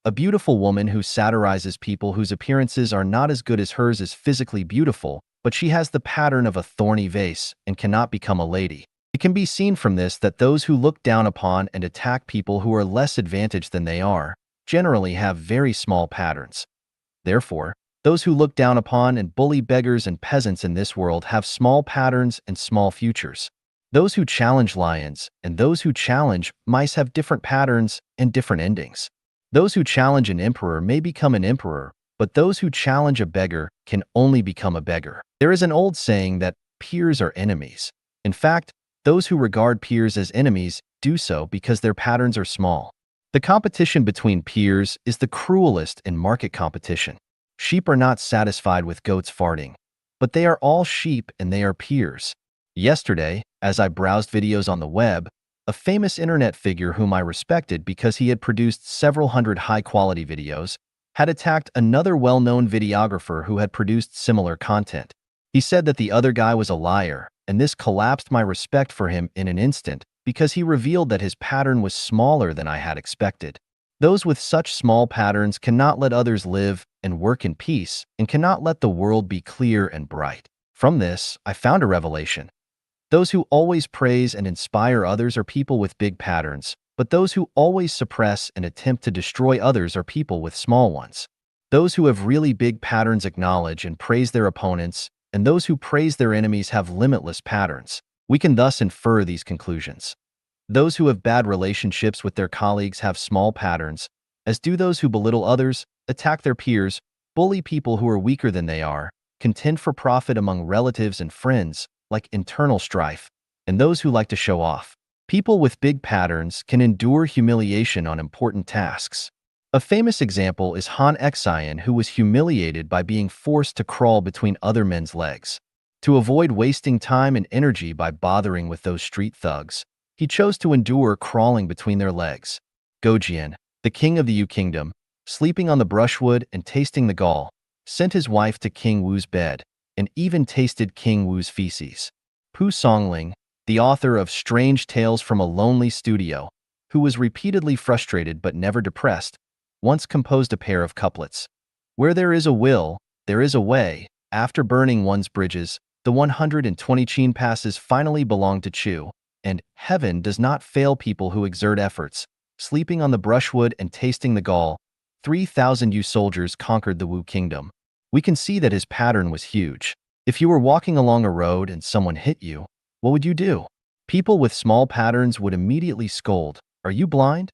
Speaker 1: A beautiful woman who satirizes people whose appearances are not as good as hers is physically beautiful, but she has the pattern of a thorny vase and cannot become a lady. It can be seen from this that those who look down upon and attack people who are less advantaged than they are generally have very small patterns. Therefore, those who look down upon and bully beggars and peasants in this world have small patterns and small futures. Those who challenge lions and those who challenge mice have different patterns and different endings. Those who challenge an emperor may become an emperor, but those who challenge a beggar can only become a beggar. There is an old saying that peers are enemies. In fact, those who regard peers as enemies do so because their patterns are small. The competition between peers is the cruelest in market competition. Sheep are not satisfied with goats farting, but they are all sheep and they are peers. Yesterday, as I browsed videos on the web, a famous internet figure whom I respected because he had produced several hundred high-quality videos had attacked another well-known videographer who had produced similar content. He said that the other guy was a liar, and this collapsed my respect for him in an instant because he revealed that his pattern was smaller than I had expected. Those with such small patterns cannot let others live and work in peace and cannot let the world be clear and bright. From this, I found a revelation. Those who always praise and inspire others are people with big patterns, but those who always suppress and attempt to destroy others are people with small ones. Those who have really big patterns acknowledge and praise their opponents, and those who praise their enemies have limitless patterns. We can thus infer these conclusions. Those who have bad relationships with their colleagues have small patterns, as do those who belittle others, attack their peers, bully people who are weaker than they are, contend for profit among relatives and friends, like internal strife, and those who like to show off. People with big patterns can endure humiliation on important tasks. A famous example is Han Xian, who was humiliated by being forced to crawl between other men's legs. To avoid wasting time and energy by bothering with those street thugs, he chose to endure crawling between their legs. Gojian, the king of the Yu Kingdom, sleeping on the brushwood and tasting the gall, sent his wife to King Wu's bed and even tasted King Wu's feces. Pu Songling, the author of Strange Tales from a Lonely Studio, who was repeatedly frustrated but never depressed, once composed a pair of couplets. Where there is a will, there is a way. After burning one's bridges, the 120 Qin passes finally belong to Chu, and heaven does not fail people who exert efforts. Sleeping on the brushwood and tasting the gall, 3,000 Yu soldiers conquered the Wu kingdom. We can see that his pattern was huge. If you were walking along a road and someone hit you, what would you do? People with small patterns would immediately scold, "Are you blind?"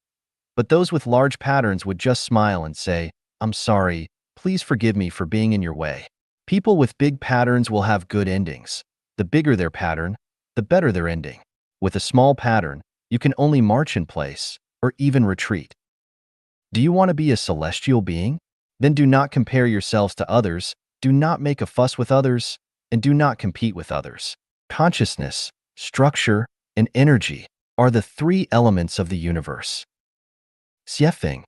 Speaker 1: But those with large patterns would just smile and say, "I'm sorry, please forgive me for being in your way." People with big patterns will have good endings. The bigger their pattern, the better their ending. With a small pattern, you can only march in place or even retreat. Do you want to be a celestial being? Then do not compare yourselves to others, do not make a fuss with others, and do not compete with others. Consciousness, structure, and energy are the three elements of the universe. Xiefeng.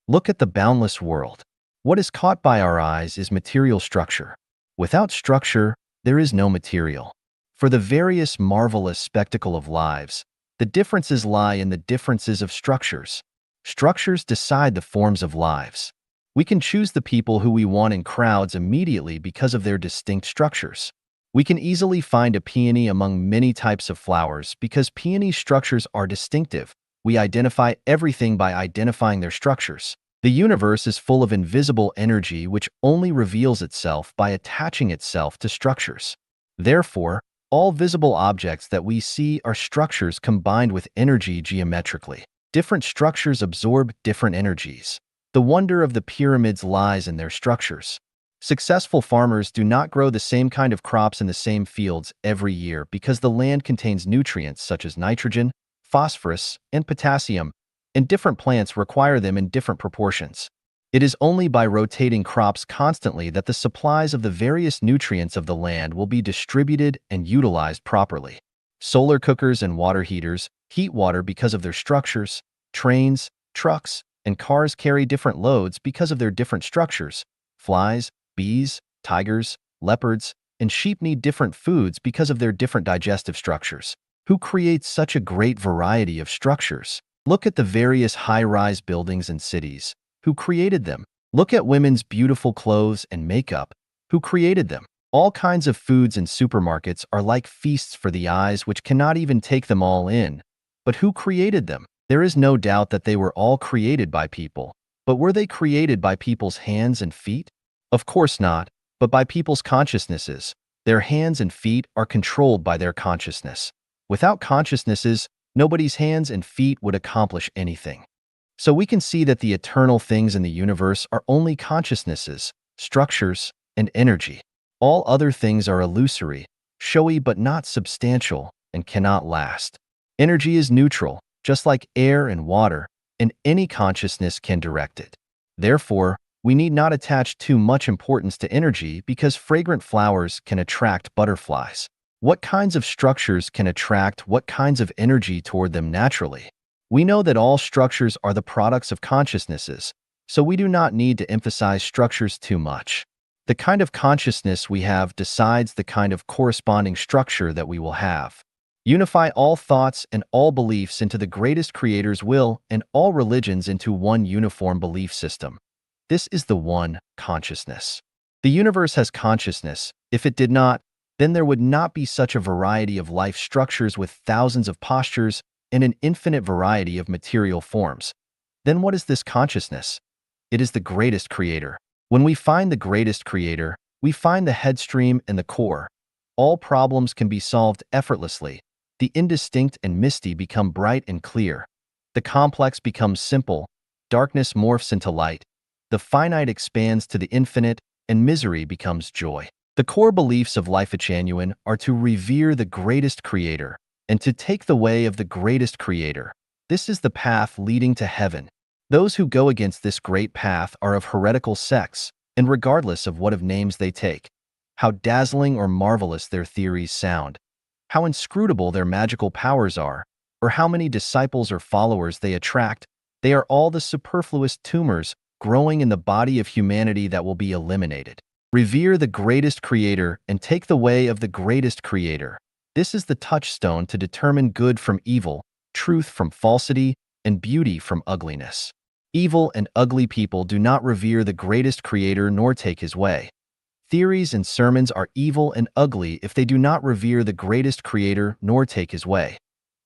Speaker 1: Look at the boundless world. What is caught by our eyes is material structure. Without structure, there is no material. For the various marvelous spectacle of lives, the differences lie in the differences of structures. Structures decide the forms of lives. We can choose the people who we want in crowds immediately because of their distinct structures. We can easily find a peony among many types of flowers because peony structures are distinctive. We identify everything by identifying their structures. The universe is full of invisible energy which only reveals itself by attaching itself to structures. Therefore, all visible objects that we see are structures combined with energy geometrically. Different structures absorb different energies. The wonder of the pyramids lies in their structures. Successful farmers do not grow the same kind of crops in the same fields every year because the land contains nutrients such as nitrogen, phosphorus, and potassium, and different plants require them in different proportions. It is only by rotating crops constantly that the supplies of the various nutrients of the land will be distributed and utilized properly. Solar cookers and water heaters heat water because of their structures. Trains, trucks, and cars carry different loads because of their different structures. Flies, bees, tigers, leopards, and sheep need different foods because of their different digestive structures. Who creates such a great variety of structures? Look at the various high-rise buildings and cities. Who created them? Look at women's beautiful clothes and makeup. Who created them? All kinds of foods in supermarkets are like feasts for the eyes which cannot even take them all in. But who created them? There is no doubt that they were all created by people. But were they created by people's hands and feet? Of course not, but by people's consciousnesses. Their hands and feet are controlled by their consciousness. Without consciousnesses, nobody's hands and feet would accomplish anything. So we can see that the eternal things in the universe are only consciousnesses, structures, and energy. All other things are illusory, showy but not substantial, and cannot last. Energy is neutral, just like air and water, and any consciousness can direct it. Therefore, we need not attach too much importance to energy because fragrant flowers can attract butterflies. What kinds of structures can attract what kinds of energy toward them naturally? We know that all structures are the products of consciousnesses, so we do not need to emphasize structures too much. The kind of consciousness we have decides the kind of corresponding structure that we will have. Unify all thoughts and all beliefs into the greatest creator's will and all religions into one uniform belief system. This is the one consciousness. The universe has consciousness. If it did not, then there would not be such a variety of life structures with thousands of postures and an infinite variety of material forms. Then what is this consciousness? It is the greatest creator. When we find the greatest creator, we find the headstream and the core. All problems can be solved effortlessly. The indistinct and misty become bright and clear. The complex becomes simple. Darkness morphs into light. The finite expands to the infinite, and misery becomes joy. The core beliefs of Life-Changyuan are to revere the greatest creator and to take the way of the greatest creator. This is the path leading to heaven. Those who go against this great path are of heretical sects, and regardless of what of names they take, how dazzling or marvelous their theories sound, how inscrutable their magical powers are, or how many disciples or followers they attract, they are all the superfluous tumors growing in the body of humanity that will be eliminated. Revere the greatest creator and take the way of the greatest creator. This is the touchstone to determine good from evil, truth from falsity, and beauty from ugliness. Evil and ugly people do not revere the greatest creator nor take his way. Theories and sermons are evil and ugly if they do not revere the greatest creator nor take his way.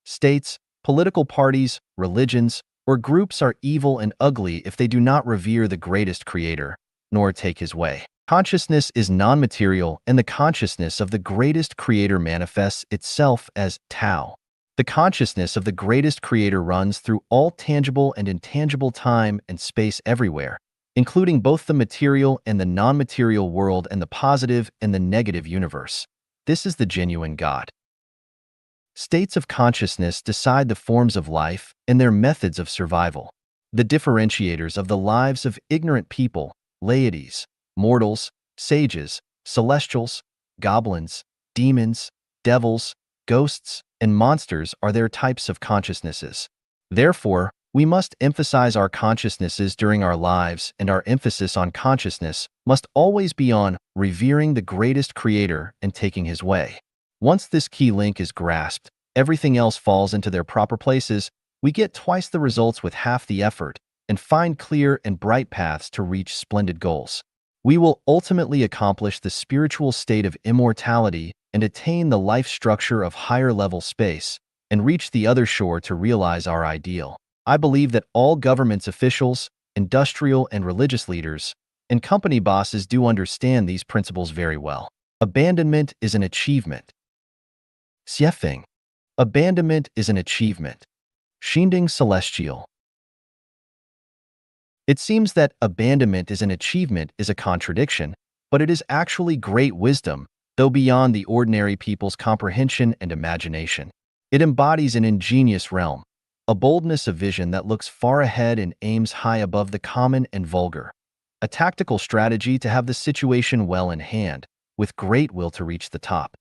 Speaker 1: States, political parties, religions, or groups are evil and ugly if they do not revere the greatest creator nor take his way. Consciousness is non-material, and the consciousness of the greatest creator manifests itself as Tao. The consciousness of the greatest creator runs through all tangible and intangible time and space everywhere, including both the material and the non-material world and the positive and the negative universe. This is the genuine God. States of consciousness decide the forms of life and their methods of survival. The differentiators of the lives of ignorant people, laities, mortals, sages, celestials, goblins, demons, devils, ghosts, and monsters are their types of consciousnesses. Therefore, we must emphasize our consciousnesses during our lives, and our emphasis on consciousness must always be on revering the greatest creator and taking his way. Once this key link is grasped, everything else falls into their proper places. We get twice the results with half the effort and find clear and bright paths to reach splendid goals. We will ultimately accomplish the spiritual state of immortality and attain the life structure of higher-level space and reach the other shore to realize our ideal. I believe that all government's officials, industrial and religious leaders, and company bosses do understand these principles very well. Abandonment is an achievement. Xiefeng. Abandonment is an achievement. Xinding Celestial. It seems that abandonment is an achievement is a contradiction, but it is actually great wisdom, though beyond the ordinary people's comprehension and imagination. It embodies an ingenious realm, a boldness of vision that looks far ahead and aims high above the common and vulgar, a tactical strategy to have the situation well in hand, with great will to reach the top.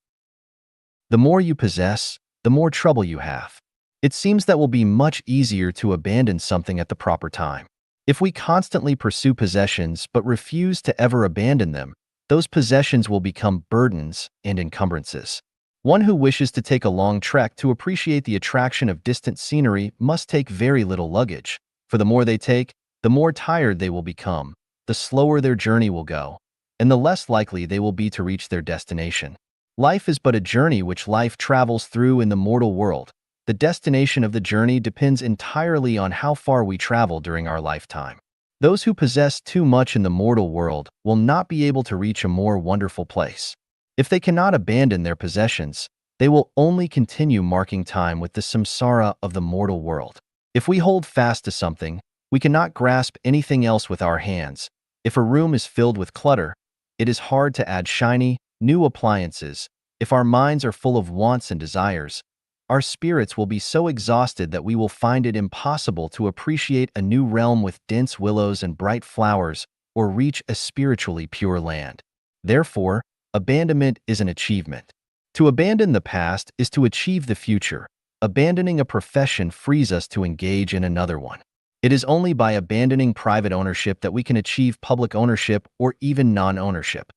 Speaker 1: The more you possess, the more trouble you have. It seems that will be much easier to abandon something at the proper time. If we constantly pursue possessions but refuse to ever abandon them, those possessions will become burdens and encumbrances. One who wishes to take a long trek to appreciate the attraction of distant scenery must take very little luggage, for the more they take, the more tired they will become, the slower their journey will go, and the less likely they will be to reach their destination. Life is but a journey which life travels through in the mortal world. The destination of the journey depends entirely on how far we travel during our lifetime. Those who possess too much in the mortal world will not be able to reach a more wonderful place. If they cannot abandon their possessions, They will only continue marking time with the samsara of the mortal world. If we hold fast to something, we cannot grasp anything else with our hands. If a room is filled with clutter, it is hard to add shiny, new appliances. If our minds are full of wants and desires, our spirits will be so exhausted that we will find it impossible to appreciate a new realm with dense willows and bright flowers or reach a spiritually pure land. Therefore, abandonment is an achievement. To abandon the past is to achieve the future. Abandoning a profession frees us to engage in another one. It is only by abandoning private ownership that we can achieve public ownership or even non-ownership.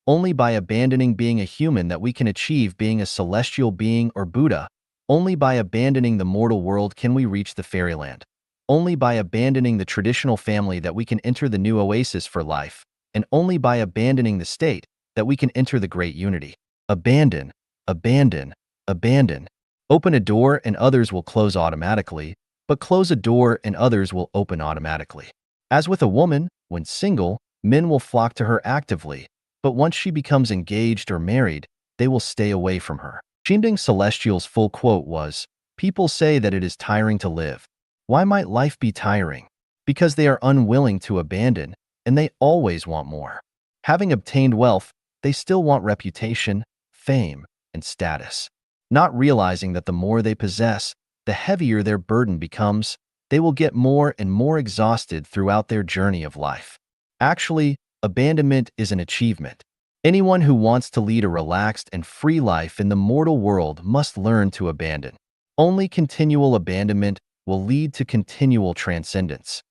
Speaker 1: Only by abandoning being a human that we can achieve being a celestial being or Buddha. Only by abandoning the mortal world can we reach the fairyland. Only by abandoning the traditional family that we can enter the new oasis for life. And only by abandoning the state that we can enter the great unity. Abandon, abandon, abandon. Open a door and others will close automatically, but close a door and others will open automatically. As with a woman, when single, men will flock to her actively, but once she becomes engaged or married, they will stay away from her. Shinding Celestial's full quote was, "People say that it is tiring to live. Why might life be tiring? Because they are unwilling to abandon, and they always want more. Having obtained wealth, they still want reputation, fame, and status. Not realizing that the more they possess, the heavier their burden becomes, they will get more and more exhausted throughout their journey of life. Actually, abandonment is an achievement. Anyone who wants to lead a relaxed and free life in the mortal world must learn to abandon. Only continual abandonment will lead to continual transcendence.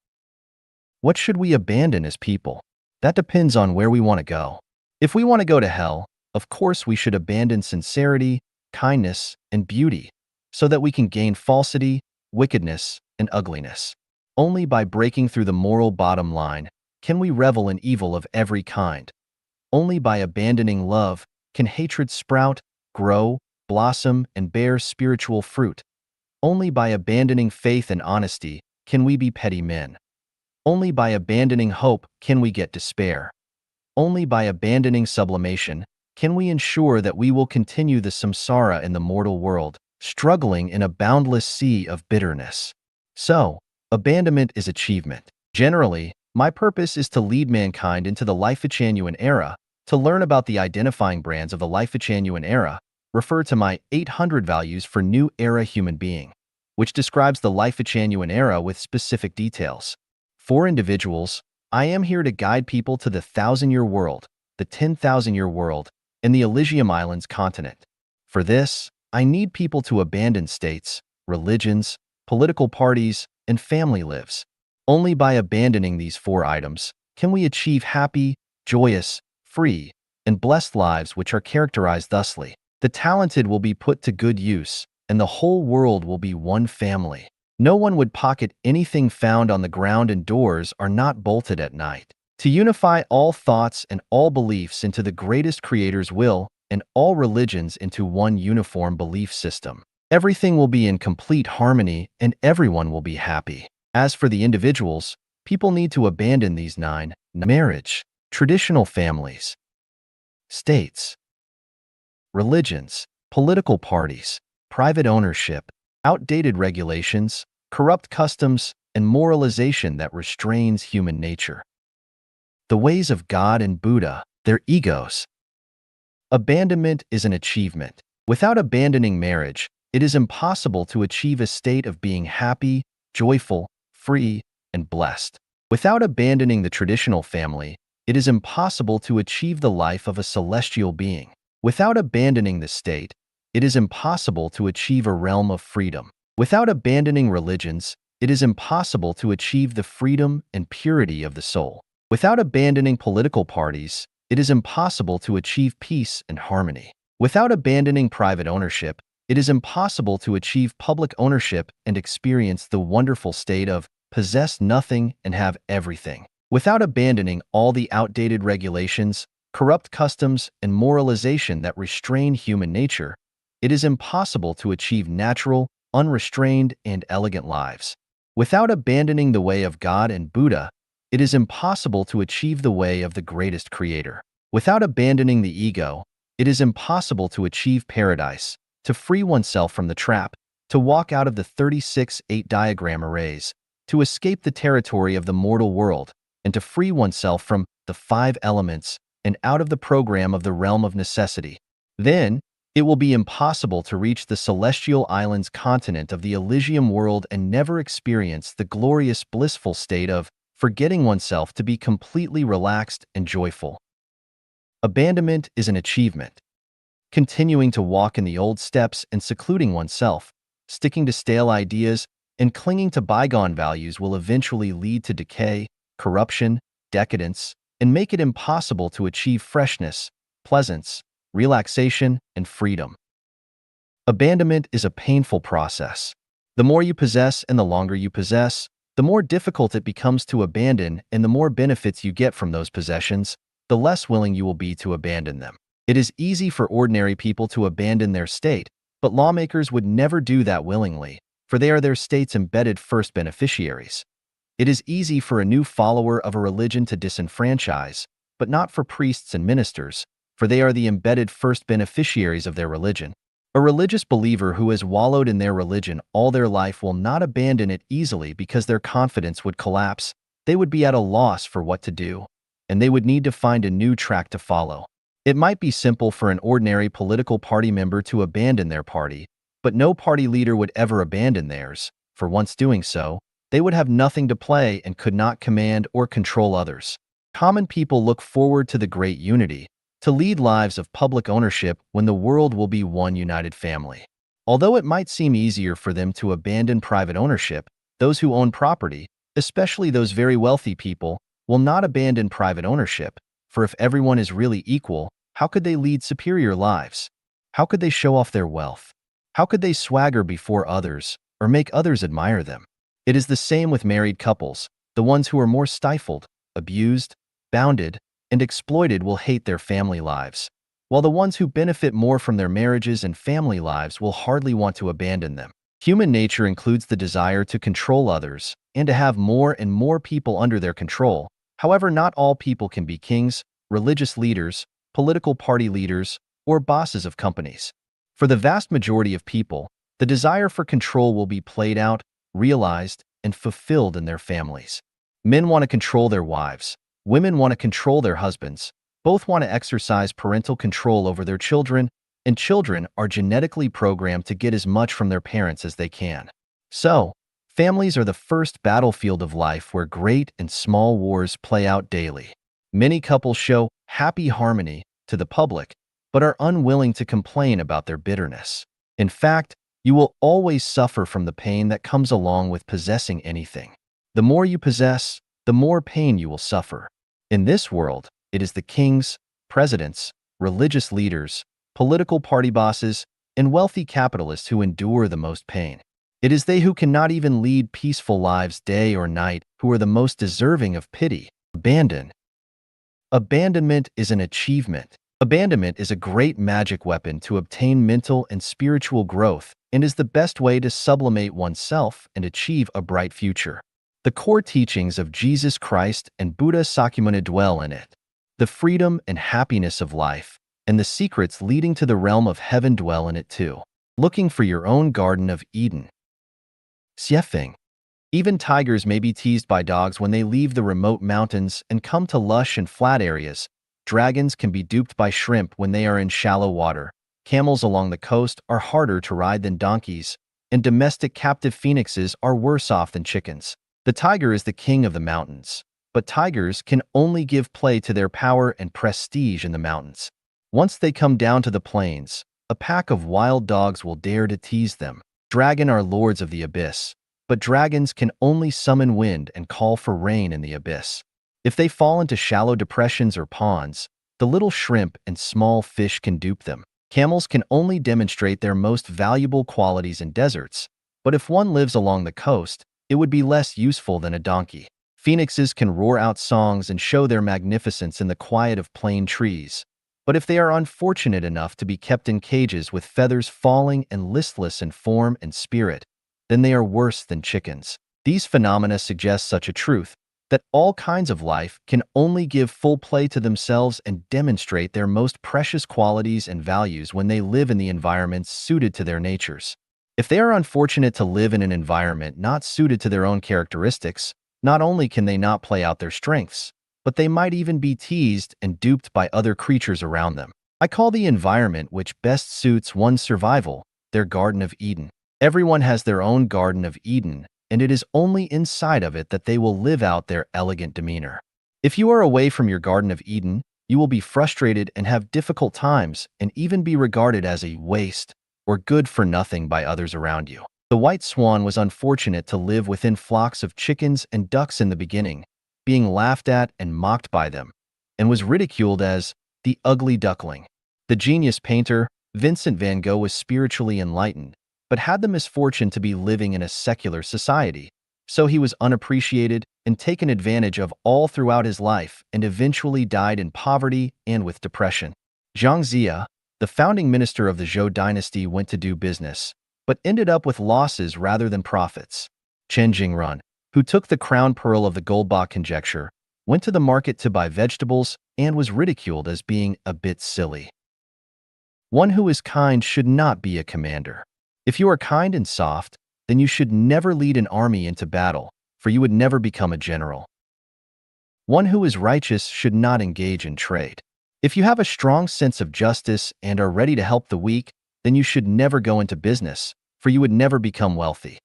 Speaker 1: What should we abandon as people? That depends on where we want to go. If we want to go to hell, of course we should abandon sincerity, kindness, and beauty, so that we can gain falsity, wickedness, and ugliness. Only by breaking through the moral bottom line can we revel in evil of every kind. Only by abandoning love can hatred sprout, grow, blossom, and bear spiritual fruit. Only by abandoning faith and honesty can we be petty men. Only by abandoning hope can we get despair. Only by abandoning sublimation can we ensure that we will continue the samsara in the mortal world, struggling in a boundless sea of bitterness. So, abandonment is achievement. Generally, my purpose is to lead mankind into the Life-Genuine era. To learn about the identifying brands of the Life-Genuine era, refer to my 800 values for new era human being, which describes the Life-Genuine era with specific details. For individuals, I am here to guide people to the 1,000-year world, the 10,000-year world, and the Elysium Islands continent. For this, I need people to abandon states, religions, political parties, and family lives. Only by abandoning these 4 items can we achieve happy, joyous, free, and blessed lives which are characterized thusly. The talented will be put to good use, and the whole world will be one family. No one would pocket anything found on the ground, and doors are not bolted at night. To unify all thoughts and all beliefs into the greatest Creator's will, and all religions into one uniform belief system. Everything will be in complete harmony, and everyone will be happy. As for the individuals, people need to abandon these 9: marriage, traditional families, states, religions, political parties, private ownership, outdated regulations, corrupt customs, and moralization that restrains human nature. The ways of God and Buddha, their egos. Abandonment is an achievement. Without abandoning marriage, it is impossible to achieve a state of being happy, joyful, free, and blessed. Without abandoning the traditional family, it is impossible to achieve the life of a celestial being. Without abandoning the state, it is impossible to achieve a realm of freedom. Without abandoning religions, it is impossible to achieve the freedom and purity of the soul. Without abandoning political parties, it is impossible to achieve peace and harmony. Without abandoning private ownership, it is impossible to achieve public ownership and experience the wonderful state of possess nothing and have everything. Without abandoning all the outdated regulations, corrupt customs, and moralization that restrain human nature, it is impossible to achieve natural, unrestrained, and elegant lives. Without abandoning the way of God and Buddha, it is impossible to achieve the way of the greatest Creator. Without abandoning the ego, it is impossible to achieve paradise. to free oneself from the trap, to walk out of the 36-8 diagram arrays, to escape the territory of the mortal world, and to free oneself from the five elements and out of the program of the realm of necessity. Then, it will be impossible to reach the celestial islands continent of the Elysium world and never experience the glorious blissful state of forgetting oneself to be completely relaxed and joyful. Abandonment is an achievement. Continuing to walk in the old steps and secluding oneself, sticking to stale ideas, and clinging to bygone values will eventually lead to decay, corruption, decadence, and make it impossible to achieve freshness, pleasance, relaxation, and freedom. Abandonment is a painful process. The more you possess and the longer you possess, the more difficult it becomes to abandon, and the more benefits you get from those possessions, the less willing you will be to abandon them. It is easy for ordinary people to abandon their state, but lawmakers would never do that willingly, for they are their state's embedded first beneficiaries. It is easy for a new follower of a religion to disenfranchise, but not for priests and ministers, for they are the embedded first beneficiaries of their religion. A religious believer who has wallowed in their religion all their life will not abandon it easily because their confidence would collapse. They would be at a loss for what to do, and they would need to find a new track to follow. It might be simple for an ordinary political party member to abandon their party, but no party leader would ever abandon theirs, for once doing so, they would have nothing to play and could not command or control others. Common people look forward to the great unity, to lead lives of public ownership when the world will be one united family. Although it might seem easier for them to abandon private ownership, those who own property, especially those very wealthy people, will not abandon private ownership, for if everyone is really equal, how could they lead superior lives? How could they show off their wealth? How could they swagger before others, or make others admire them? It is the same with married couples. The ones who are more stifled, abused, bounded, and exploited will hate their family lives, while the ones who benefit more from their marriages and family lives will hardly want to abandon them. Human nature includes the desire to control others and to have more and more people under their control. However, not all people can be kings, religious leaders, political party leaders, or bosses of companies. For the vast majority of people, the desire for control will be played out, realized, and fulfilled in their families. Men want to control their wives. Women want to control their husbands. Both want to exercise parental control over their children, and children are genetically programmed to get as much from their parents as they can. So, families are the first battlefield of life where great and small wars play out daily. Many couples show happy harmony to the public, but are unwilling to complain about their bitterness. In fact, you will always suffer from the pain that comes along with possessing anything. The more you possess, the more pain you will suffer. In this world, it is the kings, presidents, religious leaders, political party bosses, and wealthy capitalists who endure the most pain. It is they who cannot even lead peaceful lives day or night who are the most deserving of pity. Abandonment is an achievement. Abandonment is a great magic weapon to obtain mental and spiritual growth and is the best way to sublimate oneself and achieve a bright future. The core teachings of Jesus Christ and Buddha Sakyamuni dwell in it. The freedom and happiness of life and the secrets leading to the realm of heaven dwell in it too. Looking for your own Garden of Eden. Xiefeng. Even tigers may be teased by dogs when they leave the remote mountains and come to lush and flat areas. Dragons can be duped by shrimp when they are in shallow water. Camels along the coast are harder to ride than donkeys, and domestic captive phoenixes are worse off than chickens. The tiger is the king of the mountains, but tigers can only give play to their power and prestige in the mountains. Once they come down to the plains, a pack of wild dogs will dare to tease them. Dragon are lords of the abyss, but dragons can only summon wind and call for rain in the abyss. If they fall into shallow depressions or ponds, the little shrimp and small fish can dupe them. Camels can only demonstrate their most valuable qualities in deserts, but if one lives along the coast, it would be less useful than a donkey. Phoenixes can roar out songs and show their magnificence in the quiet of plane trees, but if they are unfortunate enough to be kept in cages with feathers falling and listless in form and spirit, then they are worse than chickens. These phenomena suggest such a truth. that all kinds of life can only give full play to themselves and demonstrate their most precious qualities and values when they live in the environments suited to their natures. If they are unfortunate to live in an environment not suited to their own characteristics, not only can they not play out their strengths, but they might even be teased and duped by other creatures around them. I call the environment which best suits one's survival their Garden of Eden. Everyone has their own Garden of Eden, and it is only inside of it that they will live out their elegant demeanor. If you are away from your Garden of Eden, you will be frustrated and have difficult times and even be regarded as a waste or good for nothing by others around you. The white swan was unfortunate to live within flocks of chickens and ducks in the beginning, being laughed at and mocked by them, and was ridiculed as the ugly duckling. The genius painter, Vincent van Gogh, was spiritually enlightened, but had the misfortune to be living in a secular society, so he was unappreciated and taken advantage of all throughout his life and eventually died in poverty and with depression. Zhang Zia, the founding minister of the Zhou dynasty, went to do business, but ended up with losses rather than profits. Chen Jingrun, who took the crown pearl of the Goldbach conjecture, went to the market to buy vegetables and was ridiculed as being a bit silly. One who is kind should not be a commander. If you are kind and soft, then you should never lead an army into battle, for you would never become a general. One who is righteous should not engage in trade. If you have a strong sense of justice and are ready to help the weak, then you should never go into business, for you would never become wealthy.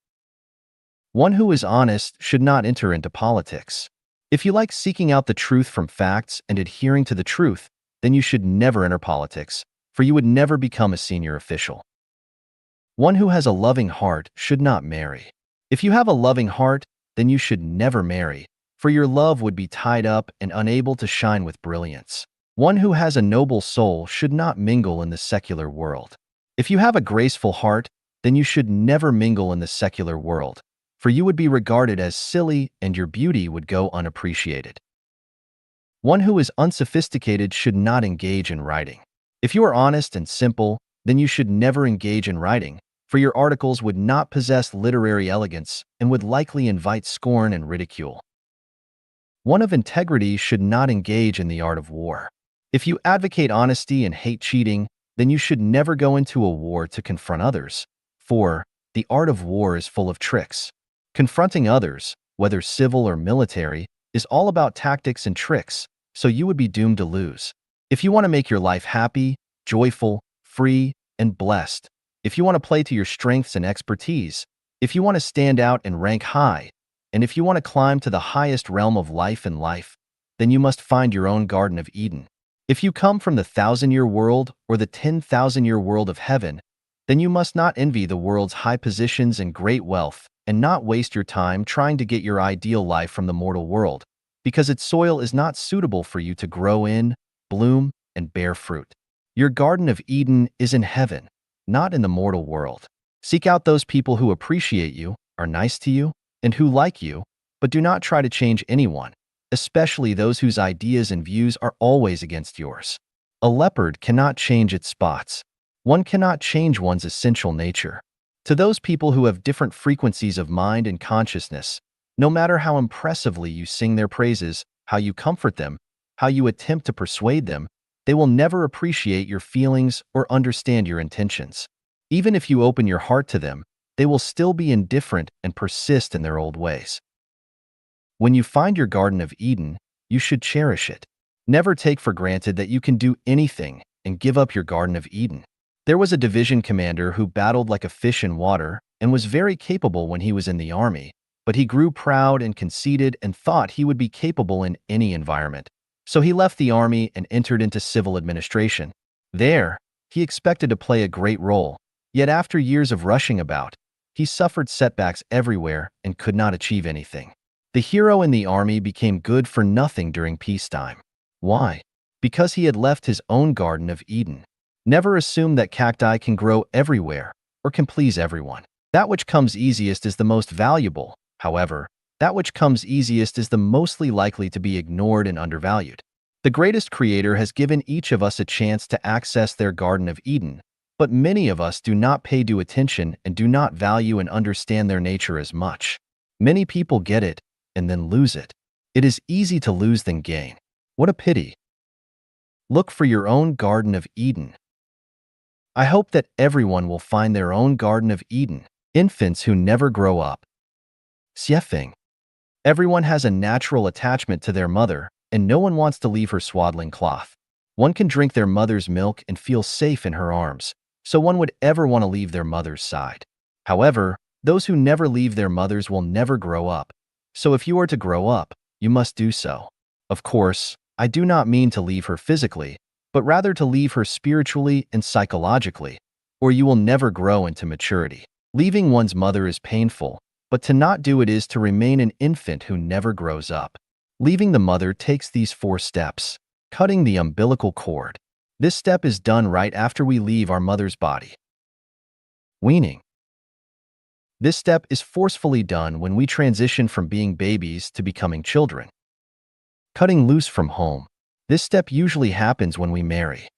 Speaker 1: One who is honest should not enter into politics. If you like seeking out the truth from facts and adhering to the truth, then you should never enter politics, for you would never become a senior official. One who has a loving heart should not marry. If you have a loving heart, then you should never marry, for your love would be tied up and unable to shine with brilliance. One who has a noble soul should not mingle in the secular world. If you have a graceful heart, then you should never mingle in the secular world, for you would be regarded as silly and your beauty would go unappreciated. One who is unsophisticated should not engage in writing. If you are honest and simple, then you should never engage in writing, for your articles would not possess literary elegance and would likely invite scorn and ridicule. One of integrity should not engage in the art of war. If you advocate honesty and hate cheating, then you should never go into a war to confront others, for the art of war is full of tricks. Confronting others, whether civil or military, is all about tactics and tricks, so you would be doomed to lose. If you want to make your life happy, joyful, free, and blessed, if you want to play to your strengths and expertise, if you want to stand out and rank high, and if you want to climb to the highest realm of life in life, then you must find your own Garden of Eden. If you come from the 1,000-year world or the 10,000-year world of heaven, then you must not envy the world's high positions and great wealth and not waste your time trying to get your ideal life from the mortal world, because its soil is not suitable for you to grow in, bloom, and bear fruit. Your Garden of Eden is in heaven, not in the mortal world. Seek out those people who appreciate you, are nice to you, and who like you, but do not try to change anyone, especially those whose ideas and views are always against yours. A leopard cannot change its spots. One cannot change one's essential nature. To those people who have different frequencies of mind and consciousness, no matter how impressively you sing their praises, how you comfort them, how you attempt to persuade them, they will never appreciate your feelings or understand your intentions. Even if you open your heart to them, they will still be indifferent and persist in their old ways. When you find your Garden of Eden, you should cherish it. Never take for granted that you can do anything and give up your Garden of Eden. There was a division commander who battled like a fish in water and was very capable when he was in the army, but he grew proud and conceited and thought he would be capable in any environment. So he left the army and entered into civil administration. There, he expected to play a great role, yet after years of rushing about, he suffered setbacks everywhere and could not achieve anything. The hero in the army became good for nothing during peacetime. Why? Because he had left his own Garden of Eden. Never assume that cacti can grow everywhere or can please everyone. That which comes easiest is the most valuable. However, that which comes easiest is the mostly likely to be ignored and undervalued. The greatest creator has given each of us a chance to access their Garden of Eden, but many of us do not pay due attention and do not value and understand their nature as much. Many people get it and then lose it. It is easy to lose than gain. What a pity. Look for your own Garden of Eden. I hope that everyone will find their own Garden of Eden. Infants who never grow up. Xiefeng. Everyone has a natural attachment to their mother, and no one wants to leave her swaddling cloth. One can drink their mother's milk and feel safe in her arms, so one would ever want to leave their mother's side. However, those who never leave their mothers will never grow up. So if you are to grow up, you must do so. Of course, I do not mean to leave her physically, but rather to leave her spiritually and psychologically, or you will never grow into maturity. Leaving one's mother is painful, but to not do it is to remain an infant who never grows up. Leaving the mother takes these 4 steps. Cutting the umbilical cord. This step is done right after we leave our mother's body. Weaning. This step is forcefully done when we transition from being babies to becoming children. Cutting loose from home. This step usually happens when we marry.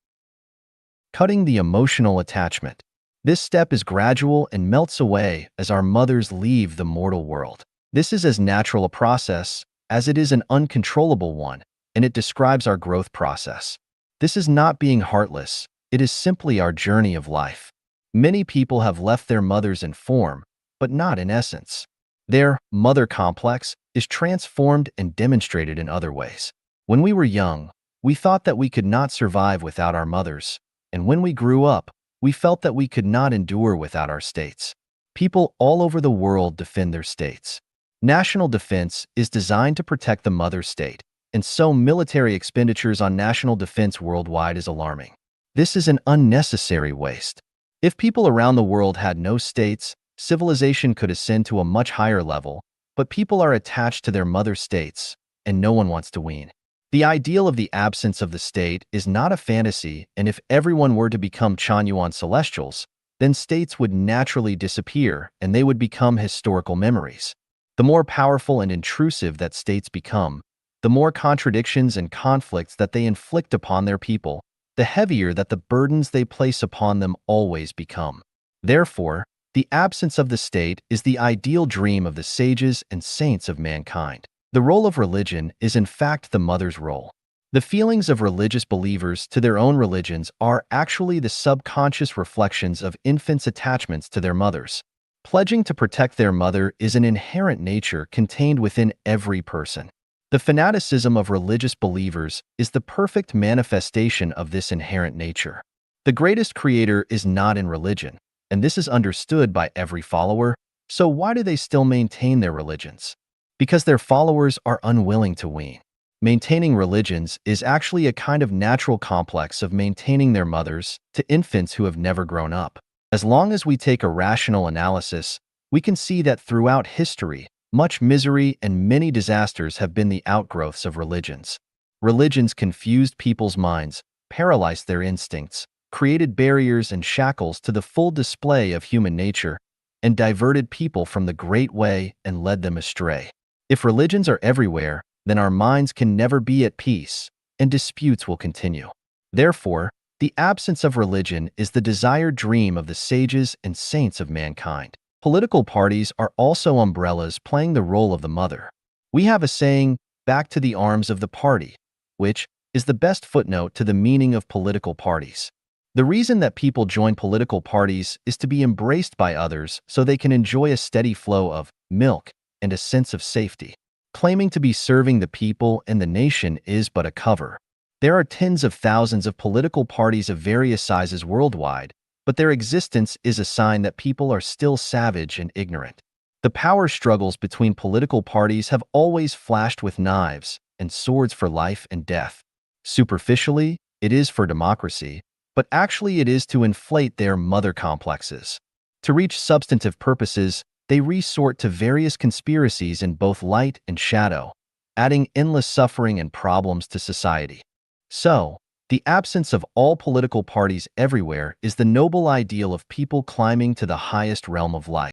Speaker 1: Cutting the emotional attachment. This step is gradual and melts away as our mothers leave the mortal world. This is as natural a process as it is an uncontrollable one, and it describes our growth process. This is not being heartless, it is simply our journey of life. Many people have left their mothers in form, but not in essence. Their mother complex is transformed and demonstrated in other ways. When we were young, we thought that we could not survive without our mothers, and when we grew up, we felt that we could not endure without our states. People all over the world defend their states. National defense is designed to protect the mother state, and so military expenditures on national defense worldwide is alarming. This is an unnecessary waste. If people around the world had no states, civilization could ascend to a much higher level, but people are attached to their mother states, and no one wants to wean. The ideal of the absence of the state is not a fantasy, and if everyone were to become Chanyuan celestials, then states would naturally disappear and they would become historical memories. The more powerful and intrusive that states become, the more contradictions and conflicts that they inflict upon their people, the heavier that the burdens they place upon them always become. Therefore, the absence of the state is the ideal dream of the sages and saints of mankind. The role of religion is in fact the mother's role. The feelings of religious believers to their own religions are actually the subconscious reflections of infants' attachments to their mothers. Pledging to protect their mother is an inherent nature contained within every person. The fanaticism of religious believers is the perfect manifestation of this inherent nature. The greatest creator is not in religion, and this is understood by every follower, so why do they still maintain their religions? Because their followers are unwilling to wean. Maintaining religions is actually a kind of natural complex of maintaining their mothers to infants who have never grown up. As long as we take a rational analysis, we can see that throughout history, much misery and many disasters have been the outgrowths of religions. Religions confused people's minds, paralyzed their instincts, created barriers and shackles to the full display of human nature, and diverted people from the great way and led them astray. If religions are everywhere, then our minds can never be at peace, and disputes will continue. Therefore, the absence of religion is the desired dream of the sages and saints of mankind. Political parties are also umbrellas playing the role of the mother. We have a saying, "back to the arms of the party," which is the best footnote to the meaning of political parties. The reason that people join political parties is to be embraced by others so they can enjoy a steady flow of milk and a sense of safety. Claiming to be serving the people and the nation is but a cover. There are tens of thousands of political parties of various sizes worldwide, but their existence is a sign that people are still savage and ignorant. The power struggles between political parties have always flashed with knives and swords for life and death. Superficially, it is for democracy, but actually it is to inflate their mother complexes. To reach substantive purposes, they resort to various conspiracies in both light and shadow, adding endless suffering and problems to society. So, the absence of all political parties everywhere is the noble ideal of people climbing to the highest realm of life.